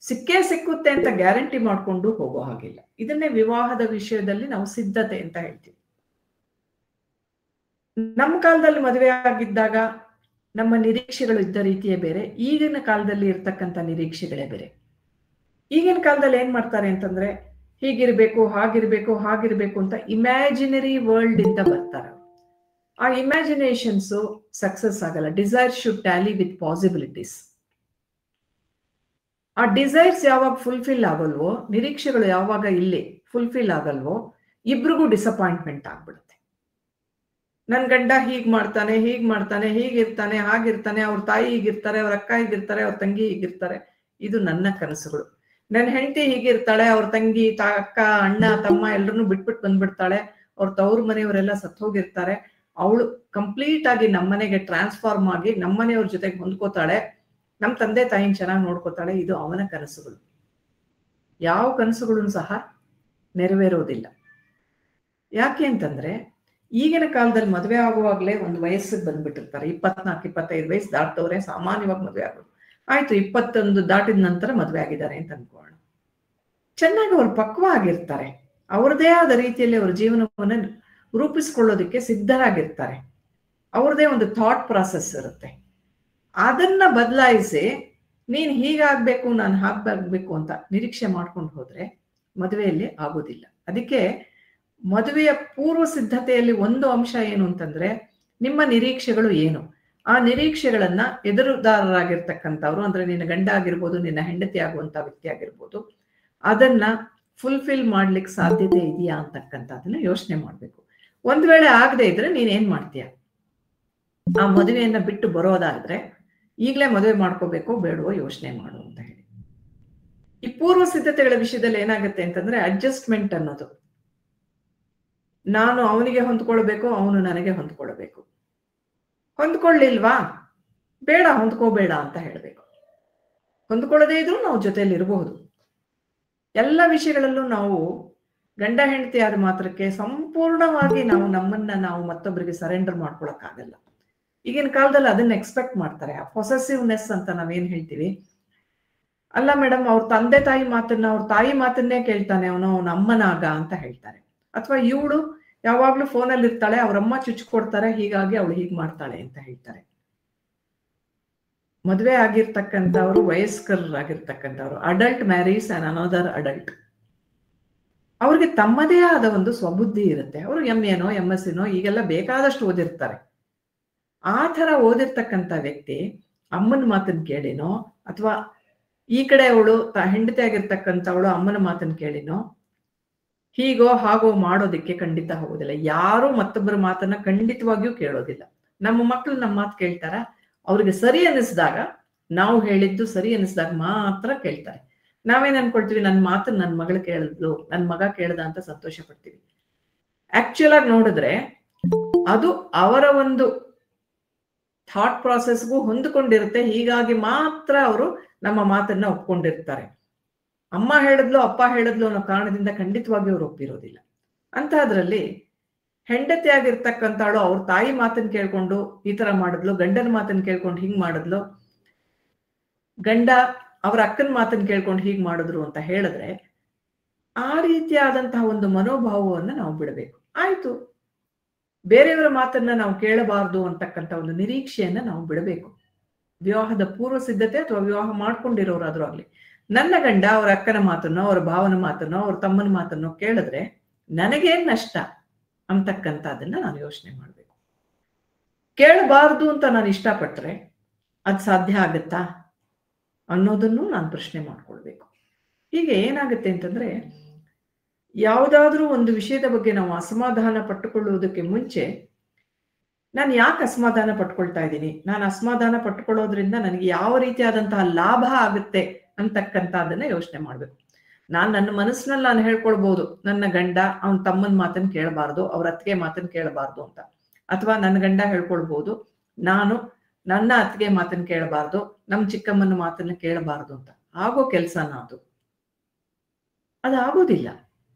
ಸಿಕ್ಕೇ ಸಿಕ್ಕುತ್ತೆ ಅಂತ ಗ್ಯಾರಂಟಿ ಮಾಡ್ಕೊಂಡು ಹೋಗೋ ಹಾಗಿಲ್ಲ. ಇದನ್ನೇ ವಿವಾಹದ ವಿಷಯದಲ್ಲಿ ನಾವು ಸಿದ್ಧತೆ ಅಂತ ಹೇಳ್ತೀವಿ. ನಮ್ಮ ಕಾಲದಲ್ಲಿ ಮದುವೆ ಆಗಿದ್ದಾಗ ನಮ್ಮ ನಿರೀಕ್ಷೆಗಳು ಇದ್ದ ರೀತಿಯೇ ಬೇರೆ, ಈಗಿನ ಕಾಲದಲ್ಲಿ ಇರ್ತಕ್ಕಂಥ ನಿರೀಕ್ಷೆಗಳೇ ಬೇರೆ. ಈಗಿನ ಕಾಲದಲ್ಲಿ ಏನ್ ಮಾಡ್ತಾರೆ ಅಂತಂದ್ರೆ, ಹೀಗಿರ್ಬೇಕು ಹಾಗಿರ್ಬೇಕು ಅಂತ ಇಮ್ಯಾಜಿನರಿ ವರ್ಲ್ಡ್ ಇಂದ ಬರ್ತಾರೆ. ಆ ಇಮ್ಯಾಜಿನೇಷನ್ಸ್ ಸಕ್ಸಸ್ ಆಗಲ್ಲ. Desire should tally with possibilities. ಆ ಡಿಸೈರ್ಸ್ ಯಾವಾಗ ಫುಲ್ಫಿಲ್ ಆಗಲ್ವೋ, ನಿರೀಕ್ಷೆಗಳು ಯಾವಾಗ ಇಲ್ಲಿ ಫುಲ್ಫಿಲ್ ಆಗಲ್ವೋ, ಇಬ್ರಿಗೂ ಡಿಸಪಾಯಿಂಟ್ಮೆಂಟ್ ಆಗ್ಬಿಡುತ್ತೆ. ನನ್ ಗಂಡ ಹೀಗ್ ಮಾಡ್ತಾನೆ, ಹೀಗಿರ್ತಾನೆ, ಹಾಗಿರ್ತಾನೆ, ಅವ್ರ ತಾಯಿ ಹೀಗಿರ್ತಾರೆ, ಅವ್ರ ಅಕ್ಕ ಹೀಗಿರ್ತಾರೆ, ಅವ್ರ ತಂಗಿ ಹೀಗಿರ್ತಾರೆ. ಇದು ನನ್ನ ಕನಸುಗಳು. ನನ್ನ ಹೆಂಡತಿ ಹೀಗಿರ್ತಾಳೆ, ಅವ್ರ ತಂಗಿ ಅಕ್ಕ ಅಣ್ಣ ತಮ್ಮ ಎಲ್ಲರನ್ನು ಬಿಟ್ಬಿಟ್ಟು ಬಂದ್ಬಿಡ್ತಾಳೆ, ಅವ್ರ ತವ್ರ ಮನೆಯವರೆಲ್ಲ ಸತ್ತೋಗಿರ್ತಾರೆ, ಅವಳು ಕಂಪ್ಲೀಟ್ ಆಗಿ ನಮ್ಮನೆಗೆ ಟ್ರಾನ್ಸ್ಫಾರ್ಮ್ ಆಗಿ ನಮ್ಮನೆಯವ್ರ ಜೊತೆಗೆ ಹೊಂದ್ಕೋತಾಳೆ, ನಮ್ ತಂದೆ ತಾಯಿನ ಚೆನ್ನಾಗಿ ನೋಡ್ಕೋತಾಳೆ. ಇದು ಅವನ ಕನಸುಗಳು. ಯಾವ ಕನಸುಗಳು ಸಹ ನೆರವೇರೋದಿಲ್ಲ. ಯಾಕೆ ಅಂತಂದ್ರೆ, ಈಗಿನ ಕಾಲದಲ್ಲಿ ಮದುವೆ ಆಗುವಾಗ್ಲೇ ಒಂದು ವಯಸ್ಸಿಗೆ ಬಂದ್ಬಿಟ್ಟಿರ್ತಾರೆ. 24-25 ವಯಸ್ಸು ದಾಟ್ತವ್ರೆ ಸಾಮಾನ್ಯವಾಗಿ ಮದುವೆ ಆಗೋದು. ಆಯ್ತು, 21 ದಾಟಿದ ನಂತರ ಮದುವೆ ಆಗಿದ್ದಾರೆ ಅಂತ ಅನ್ಕೋಣ. ಚೆನ್ನಾಗಿ ಅವ್ರು ಪಕ್ವ ಆಗಿರ್ತಾರೆ, ಅವ್ರದೇ ಆದ ರೀತಿಯಲ್ಲಿ ಅವ್ರ ಜೀವನವನ್ನ ರೂಪಿಸ್ಕೊಳ್ಳೋದಕ್ಕೆ ಸಿದ್ಧರಾಗಿರ್ತಾರೆ. ಅವ್ರದೇ ಒಂದು ಥಾಟ್ ಪ್ರಾಸೆಸ್ ಇರುತ್ತೆ. ಅದನ್ನ ಬದಲಾಯಿಸಿ ನೀನ್ ಹೀಗಾಗ್ಬೇಕು, ನಾನು ಹಾಗಾಗ್ಬೇಕು ಅಂತ ನಿರೀಕ್ಷೆ ಮಾಡ್ಕೊಂಡು ಹೋದ್ರೆ ಮದುವೆಯಲ್ಲಿ ಆಗೋದಿಲ್ಲ. ಅದಕ್ಕೆ ಮದುವೆಯ ಪೂರ್ವ ಸಿದ್ಧತೆಯಲ್ಲಿ ಒಂದು ಅಂಶ ಏನು ಅಂತಂದ್ರೆ, ನಿಮ್ಮ ನಿರೀಕ್ಷೆಗಳು ಏನು, ಆ ನಿರೀಕ್ಷೆಗಳನ್ನ ಎದುರುದಾರರಾಗಿರ್ತಕ್ಕಂಥವ್ರು, ಅಂದ್ರೆ ನಿನ್ನ ಗಂಡ ಆಗಿರ್ಬೋದು, ನಿನ್ನ ಹೆಂಡತಿ ಆಗುವಂತ ವ್ಯಕ್ತಿ ಆಗಿರ್ಬೋದು, ಅದನ್ನ ಫುಲ್ಫಿಲ್ ಮಾಡ್ಲಿಕ್ಕೆ ಸಾಧ್ಯತೆ ಇದೆಯಾ ಅಂತಕ್ಕಂಥದ್ದನ್ನ ಯೋಚನೆ ಮಾಡ್ಬೇಕು. ಒಂದ್ ವೇಳೆ ಆಗದೆ ಇದ್ರೆ ನೀನ್ ಏನ್ ಮಾಡ್ತೀಯ? ಆ ಮದುವೆಯನ್ನ ಬಿಟ್ಟು ಬರೋದಾದ್ರೆ ಈಗಲೇ ಮದುವೆ ಮಾಡ್ಕೋಬೇಕೋ ಬೇಡವೋ ಯೋಚನೆ ಮಾಡು ಅಂತ ಹೇಳಿ. ಈ ಪೂರ್ವ ಸಿದ್ಧತೆಗಳ ವಿಷಯದಲ್ಲಿ ಏನಾಗುತ್ತೆ ಅಂತಂದ್ರೆ, ಅಡ್ಜಸ್ಟ್ಮೆಂಟ್ ಅನ್ನೋದು. ನಾನು ಅವನಿಗೆ ಹೊಂದ್ಕೊಳ್ಬೇಕು, ಅವನು ನನಗೆ ಹೊಂದ್ಕೊಳ್ಬೇಕು. ಹೊಂದ್ಕೊಳ್ಳಿಲ್ವಾ, ಬೇಡ, ಹೊಂದ್ಕೋಬೇಡ ಅಂತ ಹೇಳ್ಬೇಕು. ಹೊಂದ್ಕೊಳ್ಳದೇ ಇದ್ರೂ ನಾವು ಜೊತೆಯಲ್ಲಿ ಇರಬಹುದು. ಎಲ್ಲ ವಿಷಯಗಳಲ್ಲೂ ನಾವು ಗಂಡ ಹೆಂಡತಿ ಆದ ಮಾತ್ರಕ್ಕೆ ಸಂಪೂರ್ಣವಾಗಿ ನಾವು ನಮ್ಮನ್ನ ನಾವು ಮತ್ತೊಬ್ಬರಿಗೆ ಸರೆಂಡರ್ ಮಾಡ್ಕೊಳಕ್ಕಾಗಲ್ಲ. ಈಗಿನ ಕಾಲದಲ್ಲಿ ಅದನ್ನ ಎಕ್ಸ್ಪೆಕ್ಟ್ ಮಾಡ್ತಾರೆ. ಆ ಪೊಸೆಸಿವ್ನೆಸ್ ಅಂತ ನಾವೇನ್ ಹೇಳ್ತೀವಿ. ಅಲ್ಲ ಮೇಡಮ್, ಅವ್ರ ತಂದೆ ತಾಯಿ ಮಾತನ್ನ, ಅವ್ರ ತಾಯಿ ಮಾತನ್ನೇ ಕೇಳ್ತಾನೆ ಅವನು, ಅವನ ಅಮ್ಮನಾಗ ಅಂತ ಹೇಳ್ತಾರೆ. ಅಥವಾ ಇವಳು ಯಾವಾಗ್ಲೂ ಫೋನಲ್ಲಿ ಇರ್ತಾಳೆ, ಅವ್ರಮ್ಮ ಚುಚ್ಕೊಡ್ತಾರೆ, ಹೀಗಾಗಿ ಅವಳು ಹೀಗ್ ಮಾಡ್ತಾಳೆ ಅಂತ ಹೇಳ್ತಾರೆ. ಮದುವೆ ಆಗಿರ್ತಕ್ಕಂಥವ್ರು, ವಯಸ್ಕರಾಗಿರ್ತಕ್ಕಂಥವ್ರು, adult marries and another adult, ಅವ್ರಿಗೆ ತಮ್ಮದೇ ಆದ ಒಂದು ಸ್ವಬುದ್ಧಿ ಇರುತ್ತೆ. ಅವರು MA-ನೋ MSc-ನೋ ಈಗೆಲ್ಲ ಬೇಕಾದಷ್ಟು ಓದಿರ್ತಾರೆ. ಆ ತರ ಓದಿರ್ತಕ್ಕಂಥ ವ್ಯಕ್ತಿ ಅಮ್ಮನ ಮಾತನ್ನ ಕೇಳಿನೋ, ಅಥವಾ ಈ ಕಡೆ ಅವಳು ಹೆಂಡತಿ ಆಗಿರ್ತಕ್ಕಂಥವಳು ಅಮ್ಮನ ಮಾತನ್ನ ಕೇಳಿನೋ ಹೀಗೋ ಹಾಗೋ ಮಾಡೋದಿಕ್ಕೆ ಖಂಡಿತ ಹೋಗೋದಿಲ್ಲ. ಯಾರು ಮತ್ತೊಬ್ಬರ ಮಾತನ್ನ ಖಂಡಿತವಾಗಿಯೂ ಕೇಳೋದಿಲ್ಲ. ನಮ್ಮ ಮಕ್ಕಳು ನಮ್ಮ ಮಾತು ಕೇಳ್ತಾರ, ಅವ್ರಿಗೆ ಸರಿ ಅನ್ನಿಸಿದಾಗ, ನಾವು ಹೇಳಿದ್ದು ಸರಿ ಅನ್ನಿಸಿದಾಗ ಮಾತ್ರ ಕೇಳ್ತಾರೆ. ನಾವೇನ್ ಅನ್ಕೊಳ್ತೀವಿ, ನನ್ನ ಮಾತನ್ನ ನನ್ನ ಮಗಳು ಕೇಳಿದ್ಲು, ನನ್ನ ಮಗ ಕೇಳ್ದ ಅಂತ ಸಂತೋಷ ಪಡ್ತೀವಿ. ಆಕ್ಚುಲ್ ಆಗಿ ನೋಡಿದ್ರೆ ಅದು ಅವರ ಒಂದು ಥಾಟ್ ಪ್ರಾಸೆಸ್ಗೂ ಹೊಂದಿಕೊಂಡಿರುತ್ತೆ. ಹೀಗಾಗಿ ಮಾತ್ರ ಅವರು ನಮ್ಮ ಮಾತನ್ನ ಒಪ್ಕೊಂಡಿರ್ತಾರೆ. ಅಮ್ಮ ಹೇಳಿದ್ಲು, ಅಪ್ಪ ಹೇಳಿದ್ಲು ಅನ್ನೋ ಕಾರಣದಿಂದ ಖಂಡಿತವಾಗಿ ಅವ್ರು ಒಪ್ಪಿರೋದಿಲ್ಲ. ಅಂತಹದ್ರಲ್ಲಿ ಹೆಂಡತಿ ಆಗಿರ್ತಕ್ಕಂಥವಳು ಅವ್ರ ತಾಯಿ ಮಾತನ್ನ ಕೇಳ್ಕೊಂಡು ಈ ತರ ಮಾಡಿದ್ಲು, ಗಂಡನ ಮಾತನ್ನ ಕೇಳ್ಕೊಂಡು ಹಿಂಗ್ ಮಾಡಿದ್ಲು, ಗಂಡ ಅವ್ರ ಅಕ್ಕನ ಮಾತನ್ನ ಕೇಳ್ಕೊಂಡು ಹೀಗ್ ಮಾಡಿದ್ರು ಅಂತ ಹೇಳಿದ್ರೆ, ಆ ರೀತಿಯಾದಂತಹ ಒಂದು ಮನೋಭಾವವನ್ನು ನಾವು ಬಿಡಬೇಕು. ಆಯ್ತು, ಬೇರೆಯವರ ಮಾತನ್ನ ನಾವು ಕೇಳಬಾರದು ಅಂತಕ್ಕಂಥ ಒಂದು ನಿರೀಕ್ಷೆಯನ್ನ ನಾವು ಬಿಡಬೇಕು. ವಿವಾಹದ ಪೂರ್ವ ಸಿದ್ಧತೆ ಅಥವಾ ವಿವಾಹ ಮಾಡ್ಕೊಂಡಿರೋರಾದ್ರೂ ಆಗ್ಲಿ, ನನ್ನ ಗಂಡ ಅವ್ರ ಅಕ್ಕನ ಮಾತನ್ನೋ ಅವ್ರ ಭಾವನ ಮಾತನ್ನೋ ಅವ್ರ ತಮ್ಮನ ಮಾತನ್ನೋ ಕೇಳಿದ್ರೆ ನನಗೇನ್ ನಷ್ಟ ಅಂತಕ್ಕಂಥದ್ದನ್ನ ನಾನು ಯೋಚನೆ ಮಾಡ್ಬೇಕು. ಕೇಳಬಾರ್ದು ಅಂತ ನಾನು ಇಷ್ಟಪಟ್ರೆ ಅದ್ ಸಾಧ್ಯ ಆಗತ್ತಾ ಅನ್ನೋದನ್ನು ನಾನು ಪ್ರಶ್ನೆ ಮಾಡ್ಕೊಳ್ಬೇಕು. ಹೀಗೆ ಏನಾಗುತ್ತೆ ಅಂತಂದ್ರೆ, ಯಾವುದಾದ್ರೂ ಒಂದು ವಿಷಯದ ಬಗ್ಗೆ ನಾವು ಅಸಮಾಧಾನ ಪಟ್ಟುಕೊಳ್ಳುವುದಕ್ಕೆ ಮುಂಚೆ ನಾನು ಯಾಕೆ ಅಸಮಾಧಾನ ಪಟ್ಕೊಳ್ತಾ ಇದ್ದೀನಿ, ನಾನು ಅಸಮಾಧಾನ ಪಟ್ಕೊಳ್ಳೋದ್ರಿಂದ ನನಗೆ ಯಾವ ರೀತಿಯಾದಂತಹ ಲಾಭ ಆಗುತ್ತೆ ಅಂತಕ್ಕಂಥದ್ದನ್ನ ಯೋಚನೆ ಮಾಡ್ಬೇಕು. ನನ್ನ ಮನಸ್ಸಿನಲ್ಲಿ ನಾನು ಹೇಳ್ಕೊಳ್ಬಹುದು, ನನ್ನ ಗಂಡ ಅವನ ತಮ್ಮನ ಮಾತನ್ನ ಕೇಳಬಾರ್ದು, ಅವ್ರ ಅತ್ತಿಗೆ ಮಾತನ್ನ ಕೇಳಬಾರ್ದು ಅಂತ. ಅಥವಾ ನನ್ನ ಗಂಡ ಹೇಳ್ಕೊಳ್ಬಹುದು, ನಾನು ನನ್ನ ಅತ್ತಿಗೆ ಮಾತನ್ನ ಕೇಳಬಾರ್ದು, ನಮ್ಮ ಚಿಕ್ಕಮ್ಮನ ಮಾತನ್ನ ಕೇಳಬಾರ್ದು ಅಂತ. ಆಗೋ ಕೆಲ್ಸನ ಅದು ಆಗೋದಿಲ್ಲ.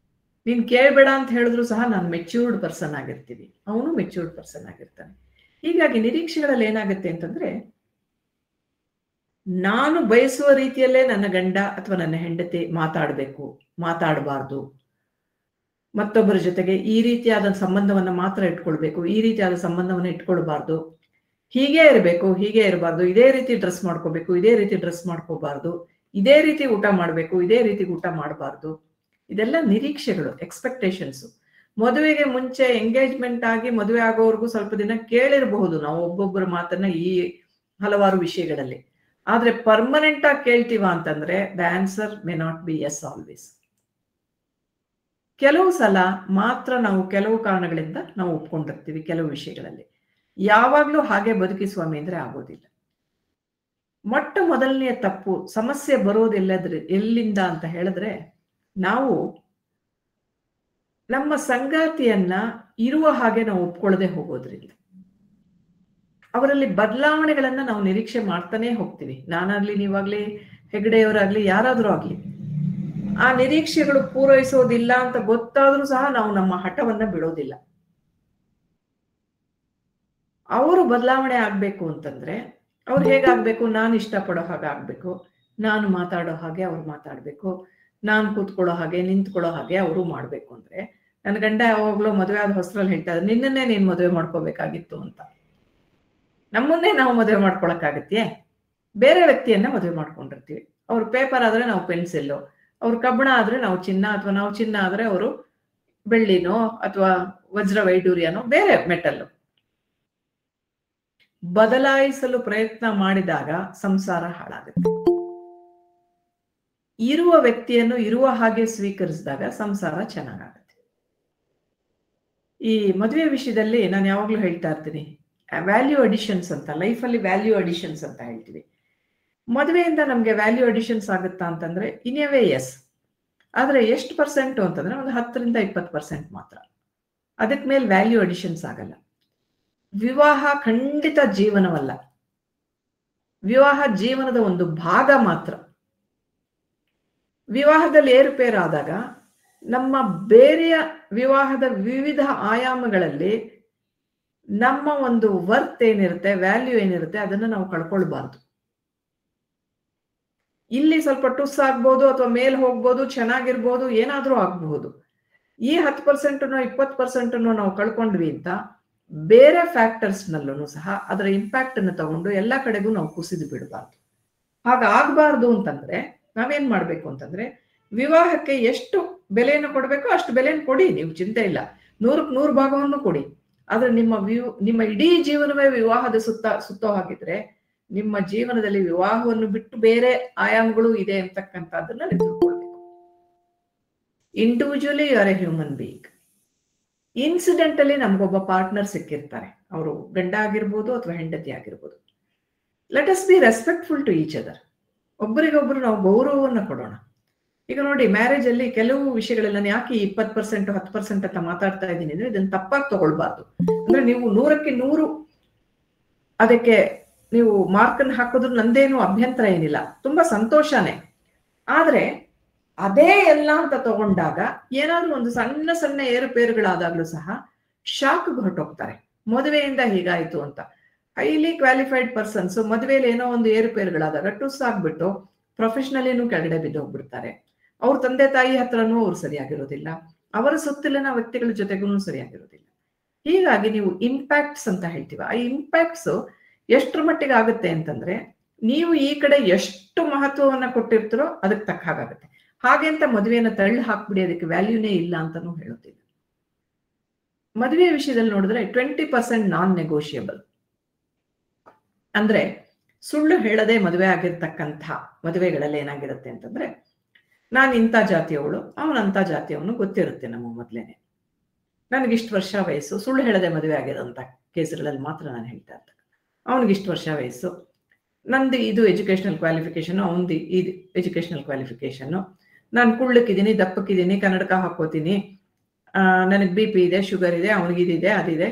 ನೀನ್ ಕೇಳ್ಬೇಡ ಅಂತ ಹೇಳಿದ್ರು ಸಹ ನಾನು ಮೆಚ್ಯೂರ್ಡ್ ಪರ್ಸನ್ ಆಗಿರ್ತೀವಿ, ಅವನು ಮೆಚ್ಯೂರ್ಡ್ ಪರ್ಸನ್ ಆಗಿರ್ತಾನೆ. ಹೀಗಾಗಿ ನಿರೀಕ್ಷೆಗಳಲ್ಲಿ ಏನಾಗುತ್ತೆ ಅಂತಂದ್ರೆ, ನಾನು ಬಯಸುವ ರೀತಿಯಲ್ಲೇ ನನ್ನ ಗಂಡ ಅಥವಾ ನನ್ನ ಹೆಂಡತಿ ಮಾತಾಡಬಾರ್ದು, ಮತ್ತೊಬ್ಬರ ಜೊತೆಗೆ ಈ ರೀತಿಯಾದ ಸಂಬಂಧವನ್ನ ಮಾತ್ರ ಇಟ್ಕೊಳ್ಬೇಕು, ಈ ರೀತಿಯಾದ ಸಂಬಂಧವನ್ನ ಇಟ್ಕೊಳ್ಬಾರ್ದು, ಹೀಗೆ ಇರಬಾರ್ದು, ಇದೇ ರೀತಿ ಡ್ರೆಸ್ ಮಾಡ್ಕೋಬೇಕು, ಇದೇ ರೀತಿ ಡ್ರೆಸ್ ಮಾಡ್ಕೋಬಾರ್ದು, ಇದೇ ರೀತಿ ಊಟ ಮಾಡ್ಬೇಕು, ಇದೇ ರೀತಿ ಊಟ ಮಾಡಬಾರ್ದು. ಇದೆಲ್ಲ ನಿರೀಕ್ಷೆಗಳು, ಎಕ್ಸ್ಪೆಕ್ಟೇಷನ್ಸ್. ಮದುವೆಗೆ ಮುಂಚೆ ಎಂಗೇಜ್ಮೆಂಟ್ ಆಗಿ ಮದುವೆ ಆಗೋವರೆಗೂ ಸ್ವಲ್ಪ ದಿನ ಕೇಳಿರಬಹುದು ನಾವು ಒಬ್ಬೊಬ್ಬರ ಮಾತನ್ನ ಈ ಹಲವಾರು ವಿಷಯಗಳಲ್ಲಿ. ಆದ್ರೆ ಪರ್ಮನೆಂಟ್ ಆಗಿ ಕೇಳ್ತೀವ ಅಂತಂದ್ರೆ the answer may not be yes always. ಕೆಲವು ಸಲ ಮಾತ್ರ ನಾವು ಕೆಲವು ಕಾರಣಗಳಿಂದ ನಾವು ಒಪ್ಕೊಂಡಿರ್ತೀವಿ ಕೆಲವು ವಿಷಯಗಳಲ್ಲಿ. ಯಾವಾಗ್ಲೂ ಹಾಗೆ ಬದುಕಿ ಸ್ವಾಮಿ ಅಂದ್ರೆ ಆಗೋದಿಲ್ಲ. ಮೊಟ್ಟ ಮೊದಲನೆಯ ತಪ್ಪು, ಸಮಸ್ಯೆ ಎಲ್ಲಿಂದ ಅಂತ ಹೇಳಿದ್ರೆ, ನಾವು ನಮ್ಮ ಸಂಗಾತಿಯನ್ನ ಇರುವ ಹಾಗೆ ನಾವು ಒಪ್ಕೊಳ್ಳದೆ ಹೋಗೋದ್ರಿಂದ. ಅವರಲ್ಲಿ ಬದಲಾವಣೆಗಳನ್ನ ನಾವು ನಿರೀಕ್ಷೆ ಮಾಡ್ತಾನೆ ಹೋಗ್ತೀವಿ. ನಾನಾಗ್ಲಿ, ನೀವಾಗ್ಲಿ, ಹೆಗಡೆಯವರಾಗ್ಲಿ, ಯಾರಾದ್ರೂ ಆಗ್ಲಿ. ಆ ನಿರೀಕ್ಷೆಗಳು ಪೂರೈಸೋದಿಲ್ಲ ಅಂತ ಗೊತ್ತಾದ್ರೂ ಸಹ ನಾವು ನಮ್ಮ ಹಠವನ್ನ ಬಿಡೋದಿಲ್ಲ. ಅವರು ಬದಲಾವಣೆ ಆಗ್ಬೇಕು ಅಂತಂದ್ರೆ ಅವ್ರು ಹೇಗಾಗ್ಬೇಕು, ನಾನು ಇಷ್ಟಪಡೋ ಹಾಗೆ ಆಗ್ಬೇಕು, ನಾನು ಮಾತಾಡೋ ಹಾಗೆ ಅವ್ರು ಮಾತಾಡ್ಬೇಕು, ನಾನು ಕೂತ್ಕೊಳ್ಳೋ ಹಾಗೆ ನಿಂತ್ಕೊಳ್ಳೋ ಹಾಗೆ ಅವರು ಮಾಡ್ಬೇಕು. ಅಂದ್ರೆ ನನ್ನ ಗಂಡ ಯಾವಾಗ್ಲೂ ಮದುವೆ ಆದ ಹೊಸರಲ್ಲಿ ಹೇಳ್ತಾ ಇದ್ದಾರೆ, ನಿನ್ನನ್ನೇ ನೀನ್ ಮದುವೆ ಮಾಡ್ಕೋಬೇಕಾಗಿತ್ತು ಅಂತ. ನಮ್ಮನ್ನೇ ನಾವು ಮದುವೆ ಮಾಡ್ಕೊಳಕ್ಕಾಗತ್ತೆ? ಬೇರೆ ವ್ಯಕ್ತಿಯನ್ನ ಮದುವೆ ಮಾಡ್ಕೊಂಡಿರ್ತೀವಿ. ಅವ್ರ ಪೇಪರ್ ಆದ್ರೆ ನಾವು ಪೆನ್ಸಿಲ್ಲು, ಅವ್ರ ಕಬ್ಬಣ ಆದ್ರೆ ನಾವು ಚಿನ್ನ, ಅಥವಾ ನಾವು ಚಿನ್ನ ಆದ್ರೆ ಅವರು ಬೆಳ್ಳಿನೋ ಅಥವಾ ವಜ್ರ ವೈಡೂರ್ಯನೋ ಬೇರೆ ಮೆಟಲ್ಲು. ಬದಲಾಯಿಸಲು ಪ್ರಯತ್ನ ಮಾಡಿದಾಗ ಸಂಸಾರ ಹಾಳಾಗುತ್ತೆ. ಇರುವ ವ್ಯಕ್ತಿಯನ್ನು ಇರುವ ಹಾಗೆ ಸ್ವೀಕರಿಸಿದಾಗ ಸಂಸಾರ ಚೆನ್ನಾಗಾಗುತ್ತೆ. ಈ ಮದುವೆ ವಿಷಯದಲ್ಲಿ ನಾನು ಯಾವಾಗ್ಲೂ ಹೇಳ್ತಾ ಇರ್ತೀನಿ, ವ್ಯಾಲ್ಯೂ ಅಡಿಷನ್ಸ್ ಅಂತ, ಲೈಫಲ್ಲಿ ವ್ಯಾಲ್ಯೂ ಅಡಿಷನ್ಸ್ ಅಂತ ಹೇಳ್ತೀವಿ. ಮದುವೆಯಿಂದ ನಮ್ಗೆ ವ್ಯಾಲ್ಯೂ ಅಡಿಷನ್ಸ್ ಆಗುತ್ತಾ ಅಂತಂದ್ರೆ ಇನ್ ಎ ವೇ ಎಸ್. ಆದ್ರೆ ಎಷ್ಟು ಪರ್ಸೆಂಟ್ ಅಂತಂದ್ರೆ ಒಂದು 10-20% ಮಾತ್ರ. ಅದಕ್ಕೆ ಮೇಲೆ ವ್ಯಾಲ್ಯೂ ಅಡಿಷನ್ಸ್ ಆಗಲ್ಲ. ವಿವಾಹ ಖಂಡಿತ ಜೀವನವಲ್ಲ, ವಿವಾಹ ಜೀವನದ ಒಂದು ಭಾಗ ಮಾತ್ರ. ವಿವಾಹದಲ್ಲಿ ಏರುಪೇರಾದಾಗ ನಮ್ಮ ಬೇರೆಯ ವಿವಾಹದ ವಿವಿಧ ಆಯಾಮಗಳಲ್ಲಿ ನಮ್ಮ ಒಂದು ವರ್ತ್ ಏನಿರುತ್ತೆ, ವ್ಯಾಲ್ಯೂ ಏನಿರುತ್ತೆ, ಅದನ್ನ ನಾವು ಕಳ್ಕೊಳ್ಬಾರ್ದು. ಇಲ್ಲಿ ಸ್ವಲ್ಪ ಟುಸ್ ಆಗ್ಬೋದು, ಅಥವಾ ಮೇಲ್ ಹೋಗ್ಬೋದು, ಚೆನ್ನಾಗಿರ್ಬೋದು, ಏನಾದ್ರೂ ಆಗ್ಬಹುದು. ಈ 10%ನೋ 20%ನೋ ನಾವು ಕಳ್ಕೊಂಡ್ವಿ ಅಂತ ಬೇರೆ ಫ್ಯಾಕ್ಟರ್ಸ್ ನಲ್ಲೂ ಸಹ ಅದರ ಇಂಪ್ಯಾಕ್ಟ್ ಅನ್ನು ತಗೊಂಡು ಎಲ್ಲ ಕಡೆಗೂ ನಾವು ಕುಸಿದು ಬಿಡಬಾರ್ದು. ಹಾಗಾಗಬಾರ್ದು ಅಂತಂದ್ರೆ ನಾವೇನ್ ಮಾಡ್ಬೇಕು ಅಂತಂದ್ರೆ, ವಿವಾಹಕ್ಕೆ ಎಷ್ಟು ಬೆಲೆಯನ್ನು ಕೊಡ್ಬೇಕೋ ಅಷ್ಟು ಬೆಲೆಯನ್ನು ಕೊಡಿ, ನೀವು ಚಿಂತೆ ಇಲ್ಲ, 100ಕ್ಕೆ 100 ಭಾಗವನ್ನು ಕೊಡಿ. ಆದ್ರೆ ನಿಮ್ಮ ಇಡೀ ಜೀವನವೇ ವಿವಾಹದ ಸುತ್ತೋ ಹಾಗಿದ್ರೆ ನಿಮ್ಮ ಜೀವನದಲ್ಲಿ ವಿವಾಹವನ್ನು ಬಿಟ್ಟು ಬೇರೆ ಆಯಾಮಗಳು ಇದೆ ಅಂತಕ್ಕಂಥದ್ದನ್ನ ನೀವು ತಿಳ್ಕೊಳ್ಬೇಕು. Individually you are a human being. Incidentally ನಮ್ಗೊಬ್ಬ ಪಾರ್ಟ್ನರ್ ಸಿಕ್ಕಿರ್ತಾರೆ, ಅವರು ಗಂಡ ಆಗಿರ್ಬೋದು ಅಥವಾ ಹೆಂಡತಿ ಆಗಿರ್ಬೋದು. Let us be respectful to each other. ಒಬ್ಬರಿಗೊಬ್ರು ನಾವು ಗೌರವವನ್ನು ಕೊಡೋಣ. ಈಗ ನೋಡಿ, ಮ್ಯಾರೇಜ್ ಅಲ್ಲಿ ಕೆಲವು ವಿಷಯಗಳೆಲ್ಲ ಯಾಕೆ 20% 10% ಅಂತ ಮಾತಾಡ್ತಾ ಇದ್ದೀನಿ ಅಂದ್ರೆ ಇದನ್ನ ತಪ್ಪಾಗಿ ತಗೊಳ್ಬಾರ್ದು. ಅಂದ್ರೆ ನೀವು 100ಕ್ಕೆ 100 ಅದಕ್ಕೆ ನೀವು ಮಾರ್ಕನ್ನು ಹಾಕೋದ್ರು ನಂದೇನು ಅಭ್ಯಂತರ ಏನಿಲ್ಲ, ತುಂಬಾ ಸಂತೋಷನೇ. ಆದ್ರೆ ಅದೇ ಎಲ್ಲ ಅಂತ ತಗೊಂಡಾಗ ಏನಾದ್ರೂ ಒಂದು ಸಣ್ಣ ಸಣ್ಣ ಏರುಪೇರುಗಳಾದಾಗ್ಲೂ ಸಹ ಶಾಕ್ ಹೊರಟೋಗ್ತಾರೆ. ಮದುವೆಯಿಂದ ಹೀಗಾಯ್ತು ಅಂತ. ಹೈಲಿ ಕ್ವಾಲಿಫೈಡ್ ಪರ್ಸನ್ಸ್ ಮದುವೆಯಲ್ಲಿ ಏನೋ ಒಂದು ಏರುಪೇರುಗಳಾದಾಗ ಟುಸ್ ಆಗ್ಬಿಟ್ಟು ಪ್ರೊಫೆಷನಲಿನೂ ಕೆಳಗಡೆ ಬಿದ್ದು ಹೋಗ್ಬಿಡ್ತಾರೆ. ಅವ್ರ ತಂದೆ ತಾಯಿ ಹತ್ರನೂ ಅವ್ರು ಸರಿಯಾಗಿರೋದಿಲ್ಲ, ಅವರ ಸುತ್ತಲಿನ ವ್ಯಕ್ತಿಗಳ ಜೊತೆಗೂ ಸರಿಯಾಗಿರೋದಿಲ್ಲ. ಹೀಗಾಗಿ ನೀವು ಇಂಪ್ಯಾಕ್ಟ್ಸ್ ಅಂತ ಹೇಳ್ತೀವಿ. ಆ ಇಂಪ್ಯಾಕ್ಟ್ಸ್ ಎಷ್ಟರ ಮಟ್ಟಿಗೆ ಆಗುತ್ತೆ ಅಂತಂದ್ರೆ, ನೀವು ಈ ಕಡೆ ಎಷ್ಟು ಮಹತ್ವವನ್ನ ಕೊಟ್ಟಿರ್ತೀರೋ ಅದಕ್ಕೆ ತಕ್ಕ ಹಾಗಾಗುತ್ತೆ. ಹಾಗೆ ಅಂತ ಮದುವೆಯನ್ನು ತಳ್ಳಿ ಹಾಕ್ಬಿಡಿ, ಅದಕ್ಕೆ ವ್ಯಾಲ್ಯೂನೇ ಇಲ್ಲ ಅಂತಾನೂ ಹೇಳೋದಿಲ್ಲ. ಮದುವೆ ವಿಷಯದಲ್ಲಿ ನೋಡಿದ್ರೆ 20% ನಾನ್ ನೆಗೋಷಿಯಬಲ್. ಅಂದ್ರೆ ಸುಳ್ಳು ಹೇಳದೆ ಮದುವೆ ಆಗಿರ್ತಕ್ಕಂಥ ಮದುವೆಗಳಲ್ಲಿ ಏನಾಗಿರುತ್ತೆ ಅಂತಂದ್ರೆ, ನಾನು ಇಂಥ ಜಾತಿಯವಳು, ಅವನಂಥ ಜಾತಿಯವನು ಗೊತ್ತಿರುತ್ತೆ ನಮ್ಮ ಮೊದಲೇನೆ, ನನಗಿಷ್ಟು ವರ್ಷ ವಯಸ್ಸು, ಸುಳ್ಳು ಹೇಳದೆ ಮದುವೆ ಆಗಿರೋಂಥ ಕೇಸ್ಗಳಲ್ಲಿ ಮಾತ್ರ ನಾನು ಹೇಳ್ತಾ ಇರ್ತೇನೆ. ಅವನಿಗಿಷ್ಟು ವರ್ಷ ವಯಸ್ಸು, ನಂದು ಇದು ಎಜುಕೇಶನಲ್ ಕ್ವಾಲಿಫಿಕೇಶನ್, ಅವನದು ಇದು ಎಜುಕೇಶನಲ್ ಕ್ವಾಲಿಫಿಕೇಶನ್ನು, ನಾನು ಕುಳ್ಳಕ್ಕಿದ್ದೀನಿ, ದಪ್ಪಕ್ಕಿದ್ದೀನಿ, ಕನ್ನಡಕ ಹಾಕೋತೀನಿ, ನನಗೆ BP ಇದೆ, ಶುಗರ್ ಇದೆ, ಅವನಿಗಿದಿದೆ, ಅದಿದೆ,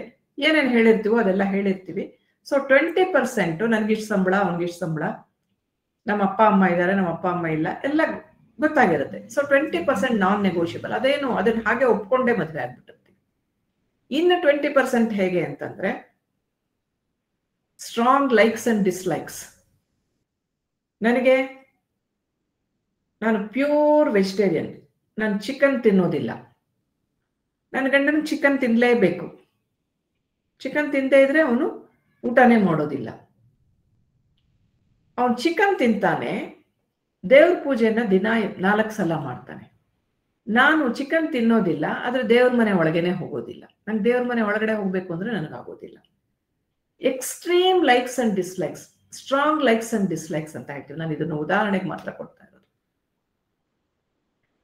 ಏನೇನು ಹೇಳಿರ್ತೀವೋ ಅದೆಲ್ಲ ಹೇಳಿರ್ತೀವಿ. ಸೊ 20% ನನಗಿಷ್ಟು ಸಂಬಳ, ಅವನಿಗಿಷ್ಟು ಸಂಬಳ, ನಮ್ಮ ಅಪ್ಪ ಅಮ್ಮ ಇದ್ದಾರೆ, ನಮ್ಮ ಅಪ್ಪ ಅಮ್ಮ ಇಲ್ಲ, ಎಲ್ಲ ಗೊತ್ತಾಗಿರುತ್ತೆ. So 20% non negotiable. ಅದೇನು ಅದನ್ನ ಹಾಗೆ ಒಪ್ಕೊಂಡೇ ಮದುವೆ ಆಗ್ಬಿಟ್ಟಿರ್ತೀವಿ. ಇನ್ನು 20% ಹೇಗೆ ಅಂತಂದ್ರೆ ಸ್ಟ್ರಾಂಗ್ ಲೈಕ್ಸ್ ಅಂಡ್ ಡಿಸ್ಲೈಕ್ಸ್. ನಾನು ಪ್ಯೂರ್ ವೆಜಿಟೇರಿಯನ್, ನಾನು ಚಿಕನ್ ತಿನ್ನೋದಿಲ್ಲ, ನನ್ನ ಗಂಡನ ಚಿಕನ್ ತಿನ್ಲೇಬೇಕು, ಚಿಕನ್ ತಿಂದೇ ಇದ್ರೆ ಅವನು ಊಟನೇ ಮಾಡೋದಿಲ್ಲ. ಅವನು ಚಿಕನ್ ತಿಂತಾನೆ, ದೇವ್ರ ಪೂಜೆಯನ್ನ ದಿನ 4 ಸಲ ಮಾಡ್ತಾನೆ. ನಾನು ಚಿಕನ್ ತಿನ್ನೋದಿಲ್ಲ, ಆದ್ರೆ ದೇವ್ರ ಮನೆ ಒಳಗೇನೆ ಹೋಗೋದಿಲ್ಲ. ನಂಗೆ ದೇವ್ರ ಮನೆ ಒಳಗಡೆ ಹೋಗ್ಬೇಕು ಅಂದ್ರೆ ನನಗಾಗೋದಿಲ್ಲ. Extreme likes and dislikes, strong likes and dislikes ಅಂತ ಹೇಳ್ತೀವಿ. ನಾನು ಇದನ್ನು ಉದಾಹರಣೆಗೆ ಮಾತ್ರ ಕೊಡ್ತಾ ಇರೋದು.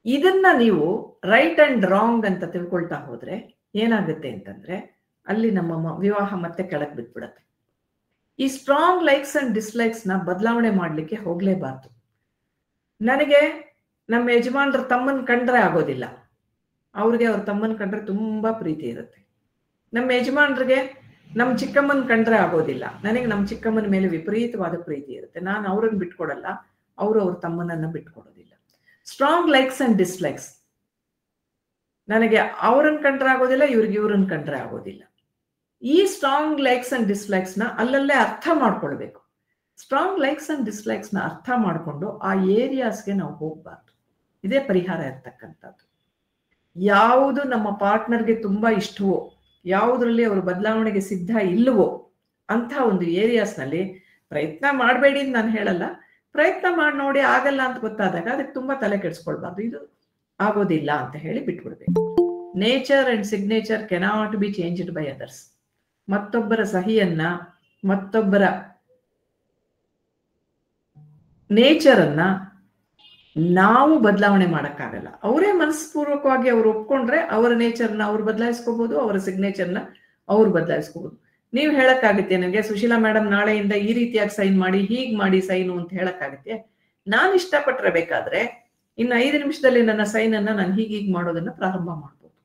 ಇದನ್ನ ನೀವು ರೈಟ್ ಅಂಡ್ ರಾಂಗ್ ಅಂತ ತಿಳ್ಕೊಳ್ತಾ ಹೋದ್ರೆ ಏನಾಗುತ್ತೆ ಅಂತಂದ್ರೆ, ಅಲ್ಲಿ ನಮ್ಮ ವಿವಾಹ ಮತ್ತೆ ಕೆಳಗೆ ಬಿಟ್ಬಿಡತ್ತೆ. ಈ ಸ್ಟ್ರಾಂಗ್ ಲೈಕ್ಸ್ ಅಂಡ್ ಡಿಸ್ಲೈಕ್ಸ್ ನ ಬದಲಾವಣೆ ಮಾಡ್ಲಿಕ್ಕೆ ಹೋಗ್ಲೇಬಾರ್ದು. ನನಗೆ ನಮ್ಮ ಯಜಮಾನ್ರ ತಮ್ಮನ್ ಕಂಡ್ರೆ ಆಗೋದಿಲ್ಲ, ಅವ್ರಿಗೆ ಅವ್ರ ತಮ್ಮನ್ ಕಂಡ್ರೆ ತುಂಬಾ ಪ್ರೀತಿ ಇರುತ್ತೆ. ನಮ್ಮ ಯಜಮಾನ್ರಿಗೆ ನಮ್ಮ ಚಿಕ್ಕಮ್ಮನ್ ಕಂಡ್ರೆ ಆಗೋದಿಲ್ಲ, ನನಗೆ ನಮ್ಮ ಚಿಕ್ಕಮ್ಮನ ಮೇಲೆ ವಿಪರೀತವಾದ ಪ್ರೀತಿ ಇರುತ್ತೆ. ನಾನು ಅವ್ರನ್ನ ಬಿಟ್ಕೊಡಲ್ಲ, ಅವರು ಅವ್ರ ತಮ್ಮನನ್ನ ಬಿಟ್ಕೊಡೋದಿಲ್ಲ. ಸ್ಟ್ರಾಂಗ್ ಲೈಕ್ಸ್ ಅಂಡ್ ಡಿಸ್ಲೈಕ್ಸ್, ನನಗೆ ಅವ್ರನ್ನ ಕಂಡ್ರೆ ಆಗೋದಿಲ್ಲ, ಇವ್ರನ್ನ ಕಂಡ್ರೆ ಆಗೋದಿಲ್ಲ. ಈ ಸ್ಟ್ರಾಂಗ್ ಲೈಕ್ಸ್ ಅಂಡ್ ಡಿಸ್ಲೈಕ್ಸ್ ನ ಅಲ್ಲಲ್ಲೇ ಅರ್ಥ ಮಾಡ್ಕೊಳ್ಬೇಕು. ಸ್ಟ್ರಾಂಗ್ ಲೈಕ್ಸ್ ಅಂಡ್ ಡಿಸ್ಲೈಕ್ಸ್ ನ ಅರ್ಥ ಮಾಡಿಕೊಂಡು ಆ ಏರಿಯಾಸ್ಗೆ ನಾವು ಹೋಗ್ಬಾರ್ದು. ಇದೇ ಪರಿಹಾರ ಇರ್ತಕ್ಕಂಥದ್ದು. ಯಾವುದು ನಮ್ಮ ಪಾರ್ಟ್ನರ್ಗೆ ತುಂಬಾ ಇಷ್ಟವೋ, ಯಾವುದ್ರಲ್ಲಿ ಅವರು ಬದಲಾವಣೆಗೆ ಸಿದ್ಧ ಇಲ್ಲವೋ ಅಂತ ಒಂದು ಏರಿಯಾಸ್ ನಲ್ಲಿ ಪ್ರಯತ್ನ ಮಾಡಬೇಡಿ ಅಂತ ನಾನು ಹೇಳಲ್ಲ. ಪ್ರಯತ್ನ ಮಾಡಿ ನೋಡಿ, ಆಗಲ್ಲ ಅಂತ ಗೊತ್ತಾದಾಗ ಅದಕ್ಕೆ ತುಂಬಾ ತಲೆ ಕೆಡಿಸ್ಕೊಳ್ಬಾರ್ದು. ಇದು ಆಗೋದಿಲ್ಲ ಅಂತ ಹೇಳಿ ಬಿಟ್ಬಿಡ್ಬೇಕು. Nature and signature cannot be changed by others. ಮತ್ತೊಬ್ಬರ ಸಹಿಯನ್ನ, ಮತ್ತೊಬ್ಬರ ನೇಚರ್ ಅನ್ನ ನಾವು ಬದಲಾವಣೆ ಮಾಡಕ್ಕಾಗಲ್ಲ. ಅವರೇ ಮನಸ್ಪೂರ್ವಕವಾಗಿ ಅವ್ರು ಒಪ್ಕೊಂಡ್ರೆ ಅವರ ನೇಚರ್ನ ಅವ್ರು ಬದಲಾಯಿಸ್ಕೋಬಹುದು, ಅವರ ಸಿಗ್ನೇಚರ್ನ ಅವ್ರು ಬದಲಾಯಿಸ್ಕೋಬಹುದು. ನೀವು ಹೇಳಕ್ಕಾಗುತ್ತೆ ನನಗೆ ಸುಶೀಲಾ ಮೇಡಮ್ ನಾಳೆಯಿಂದ ಈ ರೀತಿಯಾಗಿ ಸೈನ್ ಮಾಡಿ, ಹೀಗ್ ಮಾಡಿ ಸೈನು ಅಂತ ಹೇಳಕ್ಕಾಗುತ್ತೆ? ನಾನು ಇಷ್ಟಪಟ್ರೆ ಬೇಕಾದ್ರೆ ಇನ್ನು 5 ನಿಮಿಷದಲ್ಲಿ ನನ್ನ ಸೈನ್ ಅನ್ನ ನಾನು ಹೀಗೀಗ್ ಮಾಡೋದನ್ನ ಪ್ರಾರಂಭ ಮಾಡ್ಬೋದು.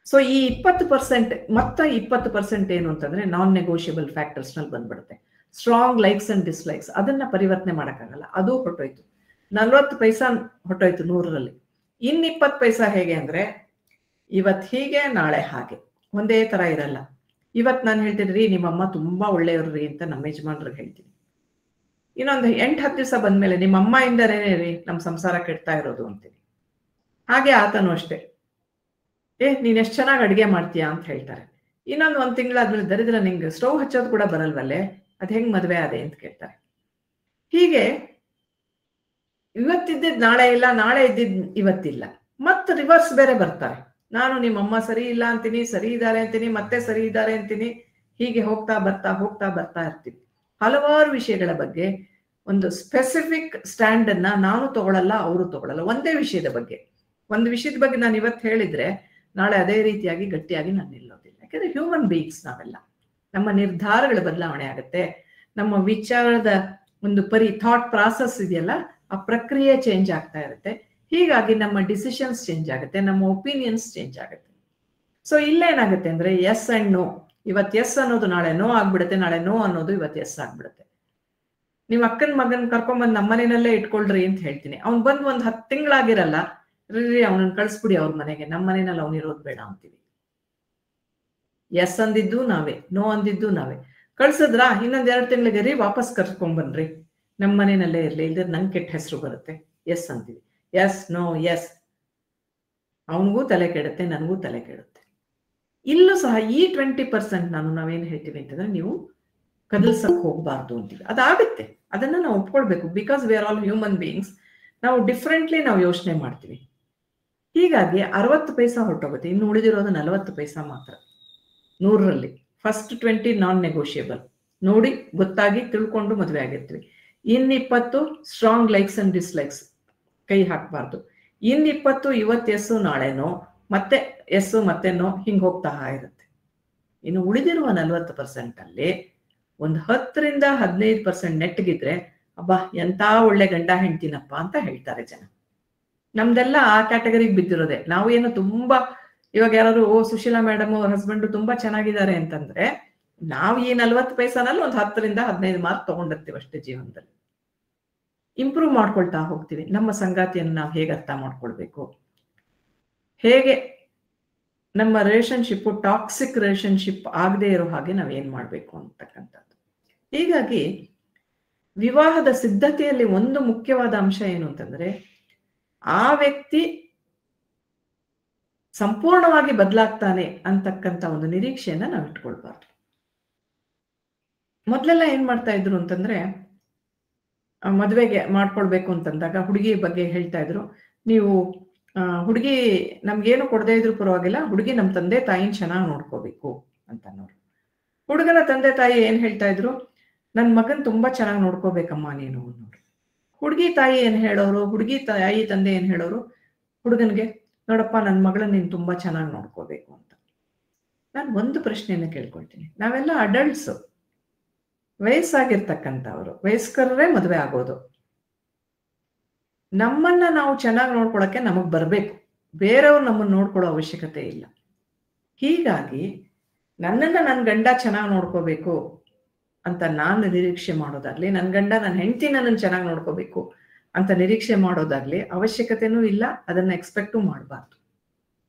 ಸೊ ಈ 20% ಮತ್ತ 20% ಏನು ಅಂತಂದ್ರೆ ನಾನ್ ನೆಗೋಷಿಯಬಲ್ ಫ್ಯಾಕ್ಟರ್ಸ್ ನಲ್ಲಿ ಬಂದ್ಬಿಡುತ್ತೆ. ಸ್ಟ್ರಾಂಗ್ ಲೈಕ್ಸ್ ಅಂಡ್ ಡಿಸ್ಲೈಕ್ಸ್, ಅದನ್ನ ಪರಿವರ್ತನೆ ಮಾಡಕ್ಕಾಗಲ್ಲ, ಅದು ಹೊರಟೋಯ್ತು. 40 ಪೈಸಾ ಹೊರಟೋಯ್ತು 100ರಲ್ಲಿ. ಇನ್ 20 ಪೈಸಾ ಹೇಗೆ ಅಂದ್ರೆ, ಇವತ್ ಹೀಗೆ ನಾಳೆ ಹಾಗೆ, ಒಂದೇ ತರ ಇರಲ್ಲ. ಇವತ್ ನಾನು ಹೇಳ್ತೀನಿ ರೀ ನಿಮ್ಮಮ್ಮ ತುಂಬಾ ಒಳ್ಳೆಯವ್ರಿ ಅಂತ ನಮ್ಮ ಯಜಮಾನ್ರಿಗೆ ಹೇಳ್ತೀನಿ. ಇನ್ನೊಂದು 8-10 ದಿವಸ ಬಂದ್ಮೇಲೆ ನಿಮ್ಮಮ್ಮ ಇಂದನೇ ರೀ ನಮ್ಮ ಸಂಸಾರ ಕೆಡ್ತಾ ಇರೋದು ಅಂತೀನಿ. ಹಾಗೆ ಆತನು ಅಷ್ಟೇ, ನೀನ್ ಎಷ್ಟು ಚೆನ್ನಾಗಿ ಅಡ್ಗೆ ಮಾಡ್ತೀಯಾ ಅಂತ ಹೇಳ್ತಾರೆ. ಇನ್ನೊಂದು 1 ತಿಂಗಳಾದ್ಮೇಲೆ ದರಿದ್ರ ನಿಂಗೆ ಸ್ಟವ್ ಹಚ್ಚೋದು ಕೂಡ ಬರಲ್ವಲ್ಲೇ, ಅದ್ ಹೆಂಗ್ ಮದ್ವೆ ಅದೇ ಅಂತ ಕೇಳ್ತಾರೆ. ಹೀಗೆ ಇವತ್ತಿದ್ದಿದ್ ನಾಳೆ ಇಲ್ಲ, ನಾಳೆ ಇದ್ದಿದ್ ಇವತ್ತಿಲ್ಲ, ಮತ್ತೆ ರಿವರ್ಸ್ ಬೇರೆ ಬರ್ತಾರೆ. ನಾನು ನಿಮ್ಮಮ್ಮ ಸರಿ ಇಲ್ಲ ಅಂತೀನಿ, ಸರಿ ಇದ್ದಾರೆ ಅಂತೀನಿ, ಮತ್ತೆ ಸರಿ ಇದ್ದಾರೆ ಅಂತೀನಿ. ಹೀಗೆ ಹೋಗ್ತಾ ಬರ್ತಾ ಇರ್ತೀವಿ. ಹಲವಾರು ವಿಷಯಗಳ ಬಗ್ಗೆ ಒಂದು ಸ್ಪೆಸಿಫಿಕ್ ಸ್ಟ್ಯಾಂಡ್ ಅನ್ನ ನಾನು ತಗೊಳ್ಳಲ್ಲ, ಅವರು ತಗೊಳ್ಳಲ್ಲ. ಒಂದೇ ವಿಷಯದ ಬಗ್ಗೆ, ಒಂದು ವಿಷಯದ ಬಗ್ಗೆ ನಾನು ಇವತ್ತು ಹೇಳಿದ್ರೆ ನಾಳೆ ಅದೇ ರೀತಿಯಾಗಿ ಗಟ್ಟಿಯಾಗಿ ನಾನು ನಿಲ್ಲೋದಿಲ್ಲ. ಯಾಕಂದ್ರೆ ಹ್ಯೂಮನ್ ಬೀಯಿಂಗ್ಸ್ ನಾವೆಲ್ಲ, ನಮ್ಮ ನಿರ್ಧಾರಗಳ ಬದಲಾವಣೆ ಆಗುತ್ತೆ. ನಮ್ಮ ವಿಚಾರದ ಒಂದು ಥಾಟ್ ಪ್ರಾಸೆಸ್ ಇದೆಯಲ್ಲ, ಆ ಪ್ರಕ್ರಿಯೆ ಚೇಂಜ್ ಆಗ್ತಾ ಇರುತ್ತೆ. ಹೀಗಾಗಿ ನಮ್ಮ ಡಿಸಿಷನ್ಸ್ ಚೇಂಜ್ ಆಗುತ್ತೆ, ನಮ್ಮ ಒಪಿನಿಯನ್ಸ್ ಚೇಂಜ್ ಆಗುತ್ತೆ. ಸೊ ಇಲ್ಲೇನಾಗುತ್ತೆ ಅಂದ್ರೆ ಎಸ್ ಅಂಡ್ ನೋ. ಇವತ್ತು ಎಸ್ ಅನ್ನೋದು ನಾಳೆ ನೋ ಆಗ್ಬಿಡುತ್ತೆ, ನಾಳೆ ನೋ ಅನ್ನೋದು ಇವತ್ತು ಎಸ್ ಆಗ್ಬಿಡುತ್ತೆ. ನಿಮ್ ಅಕ್ಕನ ಮಗನ್ ಕರ್ಕೊಂಡ್ಬಂದ್ ನಮ್ಮನೇನಲ್ಲೇ ಇಟ್ಕೊಳ್ರಿ ಅಂತ ಹೇಳ್ತೀನಿ. ಅವ್ನ್ ಬಂದ್ 10 ತಿಂಗಳಾಗಿರಲ್ಲ, ರೀ ಅವನನ್ನ ಕಳಿಸ್ಬಿಡಿ ಅವ್ರ ಮನೆಗೆ, ನಮ್ಮ ಮನೇನಲ್ಲಿ ಅವನಿರೋದು ಬೇಡ ಅಂತೀವಿ. ಎಸ್ ಅಂದಿದ್ದು ನಾವೇ, ನೋ ಅಂದಿದ್ದು ನಾವೇ. ಕಳ್ಸಿದ್ರಾ ಇನ್ನೊಂದ್ 2 ತಿಂಗಳಿಗೆ ರೀ ವಾಪಸ್ ಕರ್ಕೊಂಡ್ಬನ್ರಿ, ನಮ್ಮ ಮನೆಯಲ್ಲೇ ಇರ್ಲಿ, ಇಲ್ದ್ರೆ ನಂಗೆ ಕೆಟ್ಟ ಹೆಸರು ಬರುತ್ತೆ. ಎಸ್ ಅಂತೀವಿ. ಎಸ್ ನೋ ಎಸ್, ಅವನಿಗೂ ತಲೆ ಕೆಡುತ್ತೆ, ನನಗೂ ತಲೆ ಕೆಡುತ್ತೆ. ಇಲ್ಲೂ ಸಹ ಈ 20% ನಾವೇನ್ ಹೇಳ್ತೀವಿ ಅಂತಂದ್ರೆ ನೀವು ಕದಲ್ಸಕ್ ಹೋಗ್ಬಾರ್ದು ಅಂತೀವಿ. ಅದಾಗುತ್ತೆ, ಅದನ್ನ ನಾವು ಒಪ್ಕೊಳ್ಬೇಕು. Because we are all human beings. ನಾವು ಡಿಫ್ರೆಂಟ್ಲಿ ನಾವು ಯೋಚನೆ ಮಾಡ್ತೀವಿ. ಹೀಗಾಗಿ 60 ಪೈಸಾ ಹೊರಟೋಗುತ್ತೆ, ಇನ್ನು ಉಳಿದಿರೋದು 40 ಪೈಸಾ ಮಾತ್ರ 100ರಲ್ಲಿ. ಫಸ್ಟ್ 20 ನಾನ್ ನೆಗೋಷಿಯಬಲ್, ನೋಡಿ ಗೊತ್ತಾಗಿ ತಿಳ್ಕೊಂಡು ಮದುವೆ ಆಗಿರ್ತೀವಿ. 20 ಸ್ಟ್ರಾಂಗ್ ಲೈಕ್ಸ್ ಅಂಡ್ ಡಿಸ್ಲೈಕ್ಸ್, ಕೈ ಹಾಕಬಾರ್ದು. 20 ಇವತ್ತು ಎಸ್ಸು ನಾಳೆನೋ, ಮತ್ತೆ ಎಸ್ಸು ಮತ್ತೆನೋ, ಹಿಂಗೆ ಹೋಗ್ತಾ ಇರುತ್ತೆ. ಇನ್ನು ಉಳಿದಿರುವ 40% ಅಲ್ಲಿ ಒಂದು 10ರಿಂದ 15% ನೆಟ್ಗಿದ್ರೆ ಅಬ್ಬಾ ಎಂತ ಒಳ್ಳೆ ಗಂಡ ಹೆಂಡ್ತಿನಪ್ಪ ಅಂತ ಹೇಳ್ತಾರೆ ಜನ. ನಮ್ದೆಲ್ಲ ಆ ಕ್ಯಾಟಗರಿಗೆ ಬಿದ್ದಿರೋದೆ. ನಾವು ಏನು ತುಂಬಾ ಇವಾಗ ಯಾರು ಸುಶೀಲಾ ಮೇಡಮ್ ಅವ್ರ ಹಸ್ಬೆಂಡ್ ತುಂಬಾ ಚೆನ್ನಾಗಿದ್ದಾರೆ ಅಂತಂದ್ರೆ ನಾವು ಈ 40 ಪೈಸಾನಲ್ಲಿ ಒಂದು 10ರಿಂದ 15 ಮಾರ್ಕ್ ತಗೊಂಡಿರ್ತೀವಿ ಅಷ್ಟೇ ಜೀವನದಲ್ಲಿ. ಇಂಪ್ರೂವ್ ಮಾಡ್ಕೊಳ್ತಾ ಹೋಗ್ತೀವಿ. ನಮ್ಮ ಸಂಗಾತಿಯನ್ನು ನಾವು ಹೇಗೆ ಅರ್ಥ ಮಾಡ್ಕೊಳ್ಬೇಕು, ಹೇಗೆ ನಮ್ಮ ರಿಲೇಶನ್ಶಿಪ್ ಟಾಕ್ಸಿಕ್ ರಿಲೇಶನ್ಶಿಪ್ ಆಗದೆ ಇರೋ ಹಾಗೆ ನಾವೇನ್ ಮಾಡ್ಬೇಕು ಅಂತಕ್ಕಂಥದ್ದು. ಹೀಗಾಗಿ ವಿವಾಹದ ಸಿದ್ಧತೆಯಲ್ಲಿ ಒಂದು ಮುಖ್ಯವಾದ ಅಂಶ ಏನು ಅಂತಂದ್ರೆ ಆ ವ್ಯಕ್ತಿ ಸಂಪೂರ್ಣವಾಗಿ ಬದಲಾಗ್ತಾನೆ ಅಂತಕ್ಕಂಥ ಒಂದು ನಿರೀಕ್ಷೆಯನ್ನ ನಾವು ಇಟ್ಕೊಳ್ಬಾರ್ದು. ಮೊದಲೆಲ್ಲ ಏನ್ ಮಾಡ್ತಾ ಇದ್ರು ಅಂತಂದ್ರೆ ಮದುವೆಗೆ ಮಾಡ್ಕೊಳ್ಬೇಕು ಅಂತಂದಾಗ ಹುಡುಗಿ ಬಗ್ಗೆ ಹೇಳ್ತಾ ಇದ್ರು, ನೀವು ಹುಡುಗಿ ನಮ್ಗೇನು ಕೊಡದೇ ಇದ್ರು ಪರವಾಗಿಲ್ಲ, ಹುಡುಗಿ ನಮ್ಮ ತಂದೆ ತಾಯಿನ ಚೆನ್ನಾಗಿ ನೋಡ್ಕೋಬೇಕು ಅಂತ ಅನ್ನೋರು. ಹುಡುಗನ ತಂದೆ ತಾಯಿ ಏನ್ ಹೇಳ್ತಾ ಇದ್ರು, ನನ್ನ ಮಗನ್ ತುಂಬಾ ಚೆನ್ನಾಗಿ ನೋಡ್ಕೋಬೇಕಮ್ಮ ನೀನು ಅನ್ನೋರು. ಹುಡುಗಿ ತಾಯಿ ಏನ್ ಹೇಳೋರು, ಹುಡುಗಿ ತಾಯಿ ತಂದೆ ಏನ್ ಹೇಳೋರು ಹುಡುಗನ್ಗೆ, ನೋಡಪ್ಪ ನನ್ನ ಮಗಳನ್ನ ನೀನು ತುಂಬಾ ಚೆನ್ನಾಗಿ ನೋಡ್ಕೋಬೇಕು ಅಂತ. ನಾನು ಒಂದು ಪ್ರಶ್ನೆಯನ್ನ ಕೇಳ್ಕೊಳ್ತೀನಿ. ನಾವೆಲ್ಲ ಅಡಲ್ಟ್ಸ್, ವಯಸ್ಸಾಗಿರ್ತಕ್ಕಂಥವ್ರು, ವಯಸ್ಕರರೇ ಮದುವೆ ಆಗೋದು. ನಮ್ಮನ್ನ ನಾವು ಚೆನ್ನಾಗಿ ನೋಡ್ಕೊಳಕ್ಕೆ ನಮಗ್ ಬರ್ಬೇಕು, ಬೇರೆಯವ್ರು ನಮ್ಮನ್ನ ನೋಡ್ಕೊಳ್ಳೋ ಅವಶ್ಯಕತೆ ಇಲ್ಲ. ಹೀಗಾಗಿ ನನ್ನನ್ನ ನನ್ನ ಗಂಡ ಚೆನ್ನಾಗಿ ನೋಡ್ಕೋಬೇಕು ಅಂತ ನಾನು ನಿರೀಕ್ಷೆ ಮಾಡೋದಾಗ್ಲಿ, ನನ್ನ ಗಂಡ ನನ್ನ ಹೆಂಡತಿ ನನ್ನನ್ನು ಚೆನ್ನಾಗಿ ನೋಡ್ಕೋಬೇಕು ಅಂತ ನಿರೀಕ್ಷೆ ಮಾಡೋದಾಗ್ಲಿ ಅವಶ್ಯಕತೆನೂ ಇಲ್ಲ, ಅದನ್ನ ಎಕ್ಸ್ಪೆಕ್ಟು ಮಾಡಬಾರ್ದು.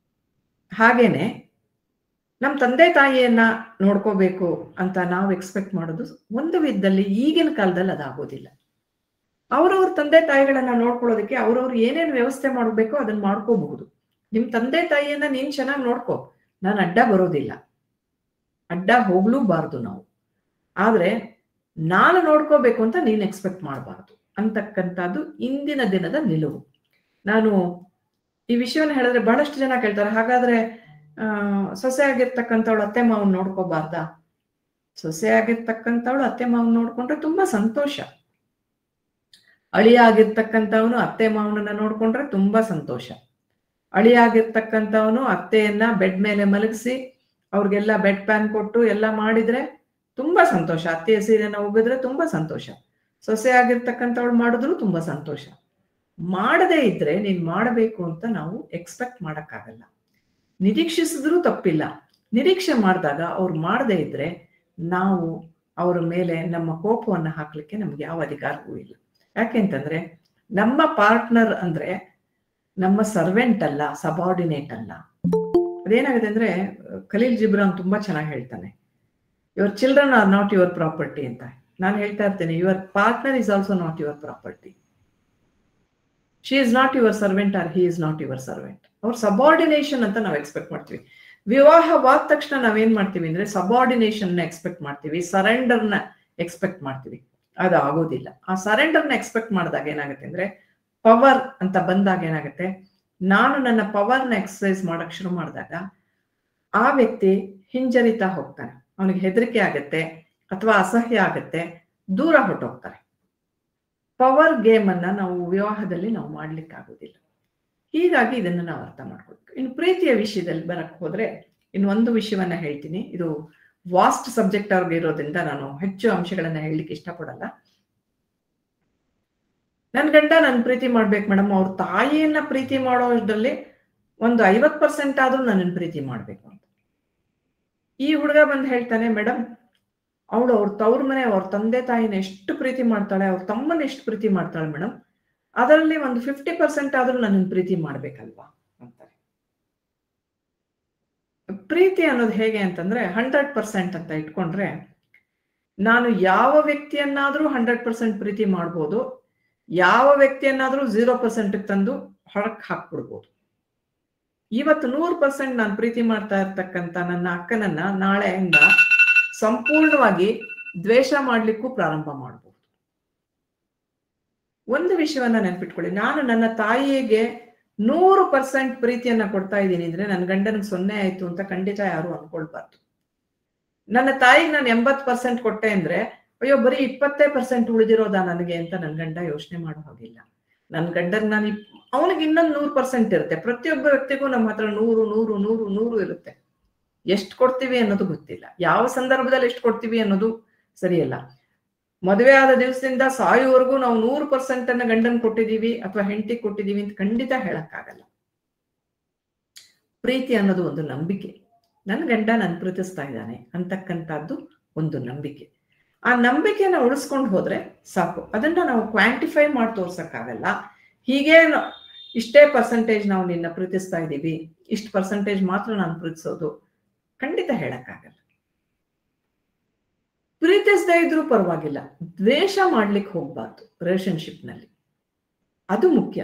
ಹಾಗೇನೆ ನಮ್ಮ ತಂದೆ ತಾಯಿಯನ್ನ ನೋಡ್ಕೋಬೇಕು ಅಂತ ನಾವು ಎಕ್ಸ್ಪೆಕ್ಟ್ ಮಾಡೋದು ಒಂದು ವಿಧದಲ್ಲಿ ಈಗಿನ ಕಾಲದಲ್ಲಿ ಅದಾಗೋದಿಲ್ಲ. ಅವ್ರವ್ರ ತಂದೆ ತಾಯಿಗಳನ್ನ ನೋಡ್ಕೊಳ್ಳೋದಕ್ಕೆ ಅವ್ರವ್ರು ಏನೇನು ವ್ಯವಸ್ಥೆ ಮಾಡಬೇಕು ಅದನ್ನ ಮಾಡ್ಕೋಬಹುದು. ನಿಮ್ ತಂದೆ ತಾಯಿಯನ್ನ ನೀನ್ ಚೆನ್ನಾಗಿ ನೋಡ್ಕೋ, ನಾನು ಅಡ್ಡ ಬರೋದಿಲ್ಲ, ಅಡ್ಡ ಹೋಗ್ಲೂಬಾರ್ದು ನಾವು. ಆದ್ರೆ ನಾನು ನೋಡ್ಕೋಬೇಕು ಅಂತ ನೀನ್ ಎಕ್ಸ್ಪೆಕ್ಟ್ ಮಾಡಬಾರ್ದು ಅಂತಕ್ಕಂಥದ್ದು ಇಂದಿನ ದಿನದ ನಿಲುವು. ನಾನು ಈ ವಿಷಯವನ್ನ ಹೇಳಿದ್ರೆ ಬಹಳಷ್ಟು ಜನ ಕೇಳ್ತಾರೆ, ಹಾಗಾದ್ರೆ ಸೊಸೆ ಆಗಿರ್ತಕ್ಕಂಥವಳು ಅತ್ತೆ ಮಾವನ್ ನೋಡ್ಕೋಬಾರ್ದಾ? ಸೊಸೆ ಆಗಿರ್ತಕ್ಕಂಥವಳು ಅತ್ತೆ ಮಾವನ್ ನೋಡ್ಕೊಂಡ್ರೆ ತುಂಬಾ ಸಂತೋಷ. ಅಳಿಯ ಆಗಿರ್ತಕ್ಕಂಥವನು ಅತ್ತೆ ಮಾವನನ್ನ ನೋಡ್ಕೊಂಡ್ರೆ ತುಂಬಾ ಸಂತೋಷ. ಅಳಿಯ ಆಗಿರ್ತಕ್ಕಂಥವನು ಅತ್ತೆಯನ್ನ ಬೆಡ್ ಮೇಲೆ ಮಲಗಿಸಿ ಅವ್ರಿಗೆಲ್ಲ ಬೆಡ್ ಪ್ಯಾನ್ ಕೊಟ್ಟು ಎಲ್ಲ ಮಾಡಿದ್ರೆ ತುಂಬಾ ಸಂತೋಷ. ಅತ್ತೆಯ ಸೀರೆನ ಒಗ್ಗಿದ್ರೆ ತುಂಬಾ ಸಂತೋಷ. ಸೊಸೆ ಆಗಿರ್ತಕ್ಕಂಥವಳು ಮಾಡಿದ್ರು ತುಂಬಾ ಸಂತೋಷ. ಮಾಡದೇ ಇದ್ರೆ ನೀನ್ ಮಾಡಬೇಕು ಅಂತ ನಾವು ಎಕ್ಸ್ಪೆಕ್ಟ್ ಮಾಡಕ್ಕಾಗಲ್ಲ. ನಿರೀಕ್ಷಿಸಿದ್ರೂ ತಪ್ಪಿಲ್ಲ. ನಿರೀಕ್ಷೆ ಮಾಡಿದಾಗ ಅವ್ರು ಮಾಡದೇ ಇದ್ರೆ ನಾವು ಅವರ ಮೇಲೆ ನಮ್ಮ ಕೋಪವನ್ನ ಹಾಕ್ಲಿಕ್ಕೆ ನಮ್ಗೆ ಯಾವ ಅಧಿಕಾರವೂ ಇಲ್ಲ. ಯಾಕೆಂತಂದ್ರೆ ನಮ್ಮ ಪಾರ್ಟ್ನರ್ ಅಂದ್ರೆ ನಮ್ಮ ಸರ್ವೆಂಟ್ ಅಲ್ಲ, ಸಬಾರ್ಡಿನೇಟ್ ಅಲ್ಲ. ಅದೇನಾಗಿದೆ ಅಂದ್ರೆ ಖಲೀಲ್ ಜಿಬ್ರಾನ್ ತುಂಬಾ ಚೆನ್ನಾಗಿ ಹೇಳ್ತಾನೆ, your children are not your property ಅಂತ. ನಾನು ಹೇಳ್ತಾ ಇರ್ತೇನೆ, your partner is also not your property. She is not your servant or he is not your servant. ಅವ್ರ ಸಬಾರ್ಡಿನೇಷನ್ ಅಂತ ನಾವು ಎಕ್ಸ್ಪೆಕ್ಟ್ ಮಾಡ್ತೀವಿ. ವಿವಾಹವಾದ ತಕ್ಷಣ ನಾವೇನ್ ಮಾಡ್ತೀವಿ ಅಂದ್ರೆ ಸಬಾರ್ಡಿನೇಷನ್ ನ ಎಕ್ಸ್ಪೆಕ್ಟ್ ಮಾಡ್ತೀವಿ, ಸರೆಂಡರ್ನ ಎಕ್ಸ್ಪೆಕ್ಟ್ ಮಾಡ್ತೀವಿ. ಅದು ಆಗೋದಿಲ್ಲ. ಆ ಸರೆಂಡರ್ನ ಎಕ್ಸ್ಪೆಕ್ಟ್ ಮಾಡಿದಾಗ ಏನಾಗುತ್ತೆ ಅಂದ್ರೆ ಪವರ್ ಅಂತ ಬಂದಾಗ ಏನಾಗುತ್ತೆ, ನಾನು ನನ್ನ ಪವರ್ನ ಎಕ್ಸರ್ಸೈಸ್ ಮಾಡಕ್ ಶುರು ಮಾಡಿದಾಗ ಆ ವ್ಯಕ್ತಿ ಹಿಂಜರಿತಾ ಹೋಗ್ತಾನೆ, ಅವನಿಗೆ ಹೆದರಿಕೆ ಆಗತ್ತೆ ಅಥವಾ ಅಸಹ್ಯ ಆಗತ್ತೆ, ದೂರ ಹೊರಟೋಗ್ತಾರೆ. ಪವರ್ ಗೇಮ್ ಅನ್ನ ನಾವು ವಿವಾಹದಲ್ಲಿ ನಾವು ಮಾಡ್ಲಿಕ್ಕೆ ಆಗೋದಿಲ್ಲ. ಹೀಗಾಗಿ ಇದನ್ನ ನಾವು ಅರ್ಥ ಮಾಡ್ಕೊಳ್ಬೇಕು. ಇನ್ನು ಪ್ರೀತಿಯ ವಿಷಯದಲ್ಲಿ ಬರಕ್ ಹೋದ್ರೆ ಇನ್ನೊಂದು ವಿಷಯವನ್ನ ಹೇಳ್ತೀನಿ. ಇದು ವಾಸ್ಟ್ ಸಬ್ಜೆಕ್ಟ್ ಅವ್ರಿಗೆ ಇರೋದ್ರಿಂದ ನಾನು ಹೆಚ್ಚು ಅಂಶಗಳನ್ನ ಹೇಳಲಿಕ್ಕೆ ಇಷ್ಟಪಡಲ್ಲ. ನನ್ ಗಂಡ ನನ್ ಪ್ರೀತಿ ಮಾಡ್ಬೇಕು ಮೇಡಮ್, ಅವ್ರ ತಾಯಿಯನ್ನ ಪ್ರೀತಿ ಮಾಡೋದ್ರಲ್ಲಿ ಒಂದು 50% ಆದ್ರೂ ನನ್ನನ್ನು ಪ್ರೀತಿ ಮಾಡ್ಬೇಕು ಅಂತ. ಈ ಹುಡುಗ ಬಂದು ಹೇಳ್ತಾನೆ, ಮೇಡಮ್ ಅವಳು ಅವ್ರ ತವ್ರ ಮನೆ ಅವ್ರ ತಂದೆ ತಾಯಿನ ಎಷ್ಟು ಪ್ರೀತಿ ಮಾಡ್ತಾಳೆ, ಅವ್ರ ತಮ್ಮನ ಎಷ್ಟು ಪ್ರೀತಿ ಮಾಡ್ತಾಳೆ ಮೇಡಮ್, ಅದರಲ್ಲಿ ಒಂದು 50% ಆದ್ರೂ ನನ್ನನ್ನು ಪ್ರೀತಿ ಮಾಡ್ಬೇಕಲ್ವಾ ಅಂತಾರೆ. ಪ್ರೀತಿ ಅನ್ನೋದು ಹೇಗೆ ಅಂತಂದ್ರೆ 100% ಅಂತ ಇಟ್ಕೊಂಡ್ರೆ ನಾನು ಯಾವ ವ್ಯಕ್ತಿಯನ್ನಾದ್ರೂ 100% ಪ್ರೀತಿ ಮಾಡ್ಬೋದು, ಯಾವ ವ್ಯಕ್ತಿಯನ್ನಾದ್ರೂ 0% ತಂದು ಹೊರಕ್ ಹಾಕ್ಬಿಡ್ಬೋದು. ಇವತ್ತು 100% ನಾನು ಪ್ರೀತಿ ಮಾಡ್ತಾ ಇರ್ತಕ್ಕಂಥ ನನ್ನ ಅಕ್ಕನನ್ನ ನಾಳೆಯಿಂದ ಸಂಪೂರ್ಣವಾಗಿ ದ್ವೇಷ ಮಾಡ್ಲಿಕ್ಕೂ ಪ್ರಾರಂಭ ಮಾಡಬಹುದು. ಒಂದು ವಿಷಯವನ್ನ ನೆನ್ಪಿಟ್ಕೊಳ್ಳಿ, ನಾನು ನನ್ನ ತಾಯಿಗೆ 100% ಪ್ರೀತಿಯನ್ನ ಕೊಡ್ತಾ ಇದ್ದೀನಿ ಅಂದ್ರೆ ನನ್ನ ಗಂಡನಿಗೆ 0 ಆಯ್ತು ಅಂತ ಖಂಡಿತ ಯಾರು ಅನ್ಕೊಳ್ಬಾರ್ದು. ನನ್ನ ತಾಯಿಗೆ ನಾನು 80% ಕೊಟ್ಟೆ ಅಂದ್ರೆ ಅಯ್ಯೋ ಬರೀ 20% ಉಳಿದಿರೋದಾ ನನಗೆ ಅಂತ ನನ್ನ ಗಂಡ ಯೋಚನೆ ಮಾಡೋ ಹಾಗಿಲ್ಲ. ನನ್ನ ಗಂಡನ್ ನಾನು ಅವನಿಗೆ ಇನ್ನೊಂದು 100% ಇರುತ್ತೆ. ಪ್ರತಿಯೊಬ್ಬ ವ್ಯಕ್ತಿಗೂ ನಮ್ಮ ಹತ್ರ 100 ಇರುತ್ತೆ. ಎಷ್ಟು ಕೊಡ್ತೀವಿ ಅನ್ನೋದು ಗೊತ್ತಿಲ್ಲ, ಯಾವ ಸಂದರ್ಭದಲ್ಲಿ ಎಷ್ಟು ಕೊಡ್ತೀವಿ ಅನ್ನೋದು ಸರಿಯಲ್ಲ. ಮದುವೆ ಆದ ದಿವಸದಿಂದ ಸಾಯುವವರೆಗೂ ನಾವು 100% ಅನ್ನ ಗಂಡನ್ ಕೊಟ್ಟಿದೀವಿ ಅಥವಾ ಹೆಂಡತಿ ಕೊಟ್ಟಿದೀವಿ ಅಂತ ಖಂಡಿತ ಹೇಳಕ್ಕಾಗಲ್ಲ. ಪ್ರೀತಿ ಅನ್ನೋದು ಒಂದು ನಂಬಿಕೆ. ನನ್ನ ಗಂಡ ನನ್ ಪ್ರೀತಿಸ್ತಾ ಇದ್ದಾನೆ ಅಂತಕ್ಕಂಥದ್ದು ಒಂದು ನಂಬಿಕೆ. ಆ ನಂಬಿಕೆನ ಉಳಿಸ್ಕೊಂಡು ಹೋದ್ರೆ ಸಾಕು. ಅದನ್ನ ನಾವು ಕ್ವಾಂಟಿಫೈ ಮಾಡಿ ತೋರ್ಸಕ್ಕಾಗಲ್ಲ. ಹೀಗೆ ಇಷ್ಟೇ ಪರ್ಸೆಂಟೇಜ್ ನಾವು ನಿನ್ನ ಪ್ರೀತಿಸ್ತಾ ಇದ್ದೀವಿ, ಇಷ್ಟು ಪರ್ಸೆಂಟೇಜ್ ಮಾತ್ರ ನಾನು ಪ್ರೀತಿಸೋದು ಖಂಡಿತ ಹೇಳಕ್ಕಾಗಲ್ಲ. ಪ್ರೀತಿಸದೇ ಇದ್ರೂ ಪರವಾಗಿಲ್ಲ, ದ್ವೇಷ ಮಾಡ್ಲಿಕ್ಕೆ ಹೋಗ್ಬಾರ್ದು ರಿಲೇಶನ್ಶಿಪ್ ನಲ್ಲಿ. ಅದು ಮುಖ್ಯ.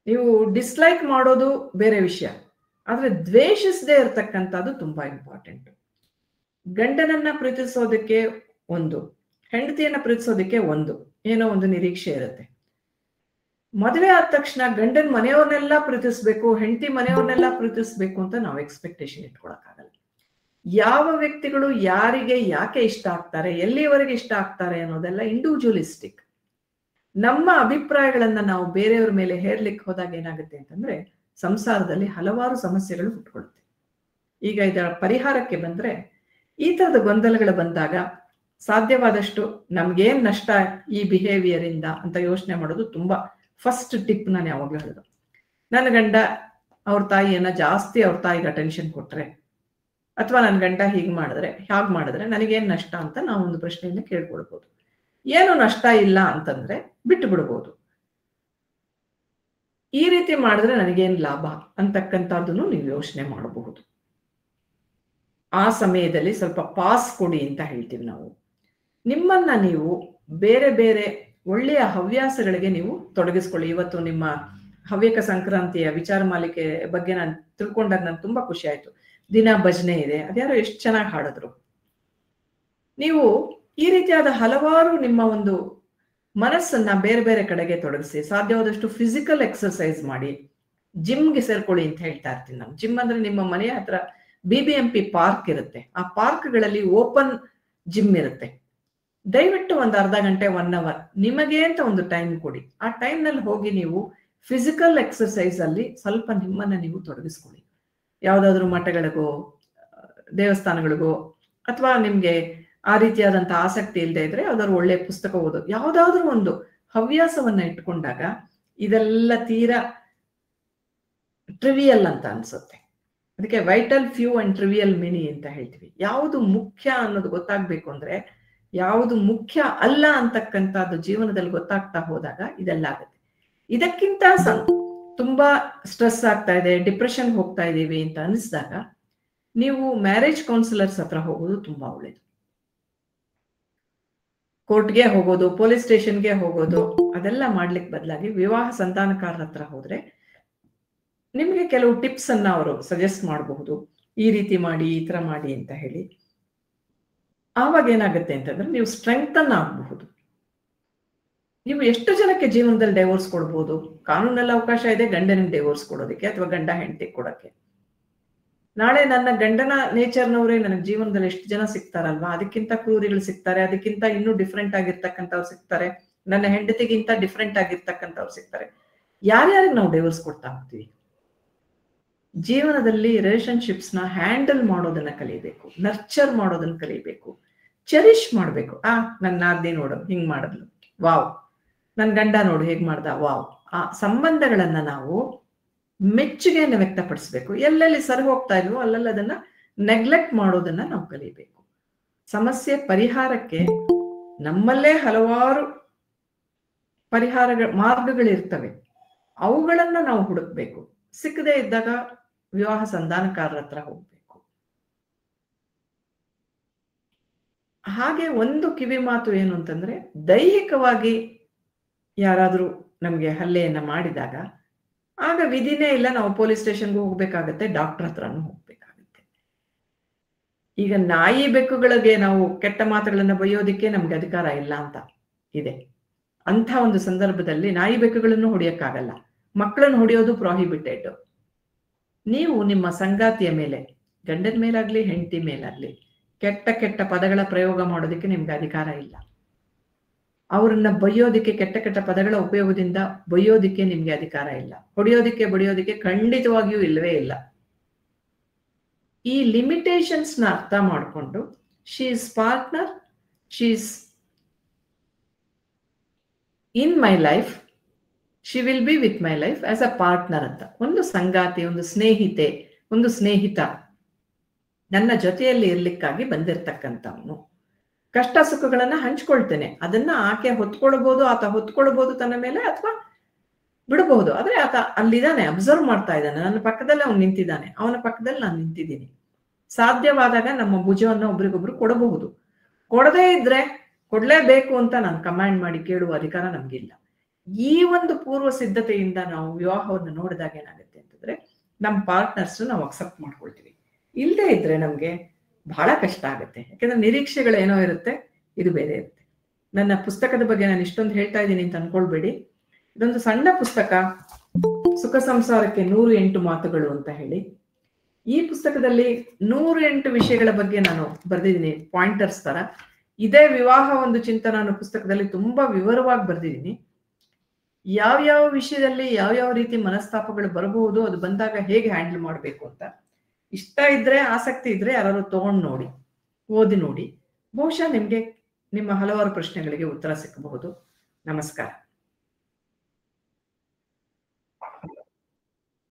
ನೀವು ಡಿಸ್ಲೈಕ್ ಮಾಡೋದು ಬೇರೆ ವಿಷಯ, ಆದ್ರೆ ದ್ವೇಷಿಸದೇ ಇರತಕ್ಕಂಥದ್ದು ತುಂಬಾ ಇಂಪಾರ್ಟೆಂಟ್. ಗಂಡನನ್ನ ಪ್ರೀತಿಸೋದಕ್ಕೆ ಒಂದು, ಹೆಂಡತಿಯನ್ನ ಪ್ರೀತಿಸೋದಕ್ಕೆ ಏನೋ ಒಂದು ನಿರೀಕ್ಷೆ ಇರುತ್ತೆ. ಮದುವೆ ಆದ ತಕ್ಷಣ ಗಂಡನ ಮನೆಯವ್ರನ್ನೆಲ್ಲ ಪ್ರೀತಿಸ್ಬೇಕು, ಹೆಂಡತಿ ಮನೆಯವ್ರನ್ನೆಲ್ಲ ಪ್ರೀತಿಸ್ಬೇಕು ಅಂತ ನಾವು ಎಕ್ಸ್ಪೆಕ್ಟೇಷನ್ ಇಟ್ಕೊಳಕ್ಕಾಗಲ್ಲ. ಯಾವ ವ್ಯಕ್ತಿಗಳು ಯಾರಿಗೆ ಯಾಕೆ ಇಷ್ಟ ಆಗ್ತಾರೆ, ಎಲ್ಲಿವರೆಗೆ ಇಷ್ಟ ಆಗ್ತಾರೆ ಅನ್ನೋದೆಲ್ಲ ಇಂಡಿವಿಜುವಲಿಸ್ಟಿಕ್. ನಮ್ಮ ಅಭಿಪ್ರಾಯಗಳನ್ನ ನಾವು ಬೇರೆಯವ್ರ ಮೇಲೆ ಹೇರ್ಲಿಕ್ಕೆ ಹೋದಾಗ ಏನಾಗುತ್ತೆ ಅಂತಂದ್ರೆ ಸಂಸಾರದಲ್ಲಿ ಹಲವಾರು ಸಮಸ್ಯೆಗಳು ಹುಟ್ಕೊಳುತ್ತೆ. ಈಗ ಇದರ ಪರಿಹಾರಕ್ಕೆ ಬಂದ್ರೆ, ಈ ತರದ ಗೊಂದಲಗಳು ಬಂದಾಗ ಸಾಧ್ಯವಾದಷ್ಟು ನಮ್ಗೇನ್ ನಷ್ಟ ಈ ಬಿಹೇವಿಯರ್ ಇಂದ ಅಂತ ಯೋಚನೆ ಮಾಡೋದು ತುಂಬಾ ಫಸ್ಟ್ ಟಿಪ್. ನಾನು ಯಾವಾಗ್ಲೂ ಹೇಳೋದು, ನನ್ನ ಗಂಡ ಅವ್ರ ತಾಯಿಯನ್ನ ಜಾಸ್ತಿ ಅವ್ರ ತಾಯಿಗೆ ಅಟೆನ್ಷನ್ ಕೊಟ್ರೆ, ಅಥವಾ ನನ್ನ ಗಂಡ ಹೀಗೆ ಮಾಡಿದ್ರೆ ನನಗೇನ್ ನಷ್ಟ ಅಂತ ನಾವು ಒಂದು ಪ್ರಶ್ನೆಯನ್ನ ಕೇಳ್ಕೊಳ್ಬಹುದು. ಏನು ನಷ್ಟ ಇಲ್ಲ ಅಂತಂದ್ರೆ ಬಿಟ್ಟು ಬಿಡ್ಬೋದು. ಈ ರೀತಿ ಮಾಡಿದ್ರೆ ನನಗೇನ್ ಲಾಭ ಅಂತಕ್ಕಂಥದ್ದನ್ನು ನೀವು ಯೋಚನೆ ಮಾಡಬಹುದು. ಆ ಸಮಯದಲ್ಲಿ ಸ್ವಲ್ಪ ಪಾಸ್ ಕೊಡಿ ಅಂತ ಹೇಳ್ತೀವಿ ನಾವು. ನಿಮ್ಮನ್ನ ನೀವು ಬೇರೆ ಬೇರೆ ಒಳ್ಳೆಯ ಹವ್ಯಾಸಗಳಿಗೆ ನೀವು ತೊಡಗಿಸ್ಕೊಳ್ಳಿ. ಇವತ್ತು ನಿಮ್ಮ ಹವ್ಯಕ ಸಂಕ್ರಾಂತಿಯ ವಿಚಾರ ಮಾಲಿಕೆ ಬಗ್ಗೆ ನಾನು ತಿಳ್ಕೊಂಡಾಗ ನಂಗೆ ತುಂಬಾ ಖುಷಿ ಆಯ್ತು. ದಿನ ಭಜನೆ ಇದೆ, ಅದ್ಯಾರೋ ಎಷ್ಟು ಚೆನ್ನಾಗಿ ಹಾಡಿದ್ರು. ನೀವು ಈ ರೀತಿಯಾದ ಹಲವಾರು ನಿಮ್ಮ ಒಂದು ಮನಸ್ಸನ್ನ ಬೇರೆ ಬೇರೆ ಕಡೆಗೆ ತೊಡಗಿಸಿ, ಸಾಧ್ಯವಾದಷ್ಟು ಫಿಸಿಕಲ್ ಎಕ್ಸರ್ಸೈಸ್ ಮಾಡಿ. ಜಿಮ್ಗೆ ಸೇರ್ಕೊಳ್ಳಿ ಅಂತ ಹೇಳ್ತಾ ಇರ್ತೀನಿ ನಾನು. ಜಿಮ್ ಅಂದ್ರೆ ನಿಮ್ಮ ಮನೆಯ ಹತ್ರ BBMP ಪಾರ್ಕ್ ಇರುತ್ತೆ, ಆ ಪಾರ್ಕ್ಗಳಲ್ಲಿ ಓಪನ್ ಜಿಮ್ ಇರುತ್ತೆ. ದಯವಿಟ್ಟು ಒಂದು ಅರ್ಧ ಗಂಟೆ 1 hour ನಿಮಗೆ ಅಂತ ಒಂದು ಟೈಮ್ ಕೊಡಿ. ಆ ಟೈಮ್ ನಲ್ಲಿ ಹೋಗಿ ನೀವು ಫಿಸಿಕಲ್ ಎಕ್ಸರ್ಸೈಸ್ ಅಲ್ಲಿ ಸ್ವಲ್ಪ ನಿಮ್ಮನ್ನ ನೀವು ತೊಡಗಿಸ್ಕೊಳ್ಳಿ. ಯಾವ್ದಾದ್ರು ಮಠಗಳಿಗೋ ದೇವಸ್ಥಾನಗಳಿಗೋ, ಅಥವಾ ನಿಮ್ಗೆ ಆ ರೀತಿಯಾದಂತ ಆಸಕ್ತಿ ಇಲ್ಲದೆ ಇದ್ರೆ ಯಾವ್ದಾದ್ರು ಒಳ್ಳೆ ಪುಸ್ತಕ ಓದೋದು, ಯಾವ್ದಾದ್ರು ಒಂದು ಹವ್ಯಾಸವನ್ನ ಇಟ್ಕೊಂಡಾಗ ಇದೆಲ್ಲ ತೀರಾ ಟ್ರಿವಿಯಲ್ ಅಂತ ಅನ್ಸುತ್ತೆ. ಅದಕ್ಕೆ vital few and trivial many ಅಂತ ಹೇಳ್ತೀವಿ. ಯಾವುದು ಮುಖ್ಯ ಅನ್ನೋದು ಗೊತ್ತಾಗ್ಬೇಕು ಅಂದ್ರೆ, ಯಾವುದು ಮುಖ್ಯ ಅಲ್ಲ ಅಂತಕ್ಕಂಥದ್ದು ಜೀವನದಲ್ಲಿ ಗೊತ್ತಾಗ್ತಾ ಹೋದಾಗ ಇದೆಲ್ಲ ಆಗುತ್ತೆ. ಇದಕ್ಕಿಂತ ತುಂಬಾ ಸ್ಟ್ರೆಸ್ ಆಗ್ತಾ ಇದೆ, ಡಿಪ್ರೆಷನ್ ಹೋಗ್ತಾ ಇದೀವಿ ಅಂತ ಅನಿಸಿದಾಗ ನೀವು ಮ್ಯಾರೇಜ್ ಕೌನ್ಸಿಲರ್ಸ್ ಹತ್ರ ಹೋಗೋದು ತುಂಬಾ ಒಳ್ಳೇದು. ಕೋರ್ಟ್ಗೆ ಹೋಗೋದು, ಪೊಲೀಸ್ ಸ್ಟೇಷನ್ಗೆ ಹೋಗೋದು ಅದೆಲ್ಲ ಮಾಡ್ಲಿಕ್ಕೆ ಬದಲಾಗಿ ವಿವಾಹ ಸಂತಾನಕಾರರ ಹತ್ರ ಹೋದ್ರೆ ನಿಮ್ಗೆ ಕೆಲವು ಟಿಪ್ಸ್ ಅನ್ನ ಅವರು ಸಜೆಸ್ಟ್ ಮಾಡಬಹುದು. ಈ ರೀತಿ ಮಾಡಿ, ಈ ತರ ಮಾಡಿ ಅಂತ ಹೇಳಿ. ಆವಾಗ ಏನಾಗುತ್ತೆ ಅಂತಂದ್ರೆ ನೀವು ಸ್ಟ್ರೆಂಗ್ತನ್ ಆಗಬಹುದು. ನೀವು ಎಷ್ಟು ಜನಕ್ಕೆ ಜೀವನದಲ್ಲಿ ಡೈವೋರ್ಸ್ ಕೊಡ್ಬೋದು? ಕಾನೂನಲ್ಲಿ ಅವಕಾಶ ಇದೆ ಗಂಡನಿಗೆ ಡೈವೋರ್ಸ್ ಕೊಡೋದಕ್ಕೆ ಅಥವಾ ಗಂಡ ಹೆಂಡತಿ ಕೊಡಕ್ಕೆ. ನಾಳೆ ನನ್ನ ಗಂಡನ ನೇಚರ್ನವರೇ ನನಗೆ ಜೀವನದಲ್ಲಿ ಎಷ್ಟು ಜನ ಸಿಗ್ತಾರಲ್ವಾ, ಅದಕ್ಕಿಂತ ಕ್ರೂರಿಗಳು ಸಿಗ್ತಾರೆ, ಅದಕ್ಕಿಂತ ಇನ್ನೂ ಡಿಫ್ರೆಂಟ್ ಆಗಿರ್ತಕ್ಕಂಥವ್ರು ಸಿಗ್ತಾರೆ, ನನ್ನ ಹೆಂಡತಿಗಿಂತ ಡಿಫ್ರೆಂಟ್ ಆಗಿರ್ತಕ್ಕಂಥವ್ರು ಸಿಗ್ತಾರೆ. ಯಾರ್ಯಾರಿಗೆ ನಾವು ಡೈವೋರ್ಸ್ ಕೊಡ್ತಾ ಹೋಗ್ತೀವಿ? ಜೀವನದಲ್ಲಿ ರಿಲೇಶನ್ಶಿಪ್ಸ್ ನ ಹ್ಯಾಂಡಲ್ ಮಾಡೋದನ್ನ ಕಲಿಬೇಕು, ನರ್ಚರ್ ಮಾಡೋದನ್ನ ಕಲಿಬೇಕು, ಚೆರಿಶ್ ಮಾಡ್ಬೇಕು. ನನ್ನ ನಾದ್ನಿ ನೋಡು ಹಿಂಗ್ ಮಾಡಿದ್ಲು, ವಾವ್, ನನ್ ಗಂಡ ನೋಡು ಹೇಗ್ ಮಾಡ್ದ, ವಾವ್. ಆ ಸಂಬಂಧಗಳನ್ನ ನಾವು ಮೆಚ್ಚುಗೆಯನ್ನು ವ್ಯಕ್ತಪಡಿಸ್ಬೇಕು. ಎಲ್ಲೆಲ್ಲಿ ಸರಿ ಹೋಗ್ತಾ ಇಲ್ವೋ ಅಲ್ಲೆಲ್ಲ ಅದನ್ನ ನೆಗ್ಲೆಕ್ಟ್ ಮಾಡೋದನ್ನ ನಾವು ಕಲಿಬೇಕು. ಸಮಸ್ಯೆ ಪರಿಹಾರಕ್ಕೆ ನಮ್ಮಲ್ಲೇ ಹಲವಾರು ಮಾರ್ಗಗಳಿರ್ತವೆ, ಅವುಗಳನ್ನ ನಾವು ಹುಡುಕ್ಬೇಕು. ಸಿಕ್ಕದೇ ಇದ್ದಾಗ ವಿವಾಹ ಸಂಧಾನಕಾರರ ಹತ್ರ ಹೋಗ್ಬೇಕು. ಹಾಗೆ ಒಂದು ಕಿವಿ ಮಾತು ಏನು ಅಂತಂದ್ರೆ, ದೈಹಿಕವಾಗಿ ಯಾರಾದ್ರೂ ನಮ್ಗೆ ಹಲ್ಲೆಯನ್ನ ಮಾಡಿದಾಗ ಆಗ ವಿಧಿನೇ ಇಲ್ಲ, ನಾವು ಪೊಲೀಸ್ ಸ್ಟೇಷನ್ಗೂ ಹೋಗ್ಬೇಕಾಗತ್ತೆ, ಡಾಕ್ಟರ್ ಹತ್ರನೂ ಹೋಗ್ಬೇಕಾಗತ್ತೆ. ಈಗ ನಾಯಿ ಬೆಕ್ಕುಗಳಿಗೆ ನಾವು ಕೆಟ್ಟ ಮಾತುಗಳನ್ನ ಬೈಯೋದಿಕ್ಕೆ ನಮ್ಗೆ ಅಧಿಕಾರ ಇಲ್ಲ ಅಂತ ಇದೆ. ಅಂಥ ಒಂದು ಸಂದರ್ಭದಲ್ಲಿ ನಾಯಿ ಬೆಕ್ಕುಗಳನ್ನು ಹೊಡೆಯಕ್ಕಾಗಲ್ಲ, ಮಕ್ಕಳನ್ನು ಹೊಡೆಯೋದು ಪ್ರಾಹಿಬಿಟೆಡ್. ನೀವು ನಿಮ್ಮ ಸಂಗಾತಿಯ ಮೇಲೆ, ಗಂಡನ ಮೇಲಾಗ್ಲಿ ಹೆಂಡತಿ ಮೇಲಾಗ್ಲಿ, ಕೆಟ್ಟ ಕೆಟ್ಟ ಪದಗಳ ಪ್ರಯೋಗ ಮಾಡೋದಕ್ಕೆ ನಿಮ್ಗೆ ಅಧಿಕಾರ ಇಲ್ಲ. ಅವ್ರನ್ನ ಬೈಯೋದಿಕ್ಕೆ, ಕೆಟ್ಟ ಕೆಟ್ಟ ಪದಗಳ ಉಪಯೋಗದಿಂದ ಬೈಯೋದಿಕ್ಕೆ ನಿಮ್ಗೆ ಅಧಿಕಾರ ಇಲ್ಲ. ಹೊಡೆಯೋದಿಕ್ಕೆ ಬಡಿಯೋದಿಕ್ಕೆ ಖಂಡಿತವಾಗಿಯೂ ಇಲ್ಲವೇ ಇಲ್ಲ. ಈ ಲಿಮಿಟೇಷನ್ಸ್ ನ ಅರ್ಥ ಮಾಡಿಕೊಂಡು she is partner, she is in my life, she will be with my life as a partner ಅಂತ. ಒಂದು ಸಂಗಾತಿ, ಒಂದು ಸ್ನೇಹಿತೆ, ಒಂದು ಸ್ನೇಹಿತ ನನ್ನ ಜೊತೆಯಲ್ಲಿ ಇರ್ಲಿಕ್ಕಾಗಿ ಬಂದಿರ್ತಕ್ಕಂಥವನು. ಕಷ್ಟ ಸುಖಗಳನ್ನ ಹಂಚ್ಕೊಳ್ತೇನೆ, ಅದನ್ನ ಆಕೆ ಹೊತ್ಕೊಳ್ಬಹುದು, ಆತ ಹೊತ್ಕೊಳ್ಬಹುದು ತನ್ನ ಮೇಲೆ, ಅಥವಾ ಬಿಡಬಹುದು. ಆದ್ರೆ ಆತ ಅಲ್ಲಿದ್ದಾನೆ, ಅಬ್ಸರ್ವ್ ಮಾಡ್ತಾ ಇದ್ದಾನೆ, ನನ್ನ ಪಕ್ಕದಲ್ಲಿ ಅವನು ನಿಂತಿದ್ದಾನೆ, ಅವನ ಪಕ್ಕದಲ್ಲಿ ನಾನು ನಿಂತಿದ್ದೀನಿ. ಸಾಧ್ಯವಾದಾಗ ನಮ್ಮ ಭುಜವನ್ನು ಒಬ್ರಿಗೊಬ್ರು ಕೊಡಬಹುದು. ಕೊಡದೇ ಇದ್ರೆ ಕೊಡ್ಲೇಬೇಕು ಅಂತ ನಾನು ಕಮಾಂಡ್ ಮಾಡಿ ಕೇಳುವ ಅಧಿಕಾರ ನಮ್ಗಿಲ್ಲ. ಈ ಒಂದು ಪೂರ್ವ ಸಿದ್ಧತೆಯಿಂದ ನಾವು ವಿವಾಹವನ್ನು ನೋಡಿದಾಗ ಏನಾಗುತ್ತೆ ಅಂತಂದ್ರೆ, ನಮ್ಮ ಪಾರ್ಟ್ನರ್ಸ್ ನಾವು ಅಕ್ಸೆಪ್ಟ್ ಮಾಡ್ಕೊಳ್ತೀವಿ. ಇಲ್ಲದೆ ಇದ್ರೆ ನಮ್ಗೆ ಬಹಳ ಕಷ್ಟ ಆಗುತ್ತೆ. ಯಾಕಂದ್ರೆ ನಿರೀಕ್ಷೆಗಳೇನೋ ಇರುತ್ತೆ, ಇದು ಬೇರೆ ಇರುತ್ತೆ. ನನ್ನ ಪುಸ್ತಕದ ಬಗ್ಗೆ ನಾನು ಇಷ್ಟೊಂದು ಹೇಳ್ತಾ ಇದ್ದೀನಿ ಅಂತ ಅನ್ಕೊಳ್ಬೇಡಿ. ಇದೊಂದು ಸಣ್ಣ ಪುಸ್ತಕ, ಸುಖ ಸಂಸಾರಕ್ಕೆ 108 ಮಾತುಗಳು ಅಂತ ಹೇಳಿ. ಈ ಪುಸ್ತಕದಲ್ಲಿ 108 ವಿಷಯಗಳ ಬಗ್ಗೆ ನಾನು ಬರೆದಿದ್ದೀನಿ, ಪಾಯಿಂಟರ್ಸ್ ತರ. ಇದೇ ವಿವಾಹ ಒಂದು ಚಿಂತನ ಅನ್ನೋ ಪುಸ್ತಕದಲ್ಲಿ ತುಂಬಾ ವಿವರವಾಗಿ ಬರೆದಿದ್ದೀನಿ. ಯಾವ್ಯಾವ ವಿಷಯದಲ್ಲಿ ಯಾವ್ಯಾವ ರೀತಿ ಮನಸ್ತಾಪಗಳು ಬರಬಹುದು, ಅದು ಬಂದಾಗ ಹೇಗೆ ಹ್ಯಾಂಡಲ್ ಮಾಡಬೇಕು ಅಂತ. ಇಷ್ಟ ಇದ್ರೆ, ಆಸಕ್ತಿ ಇದ್ರೆ ಯಾರು ತಗೊಂಡು ನೋಡಿ, ಓದಿ ನೋಡಿ. ಬಹುಶಃ ನಿಮ್ಗೆ ನಿಮ್ಮ ಹಲವಾರು ಪ್ರಶ್ನೆಗಳಿಗೆ ಉತ್ತರ ಸಿಕ್ಕಬಹುದು. ನಮಸ್ಕಾರ.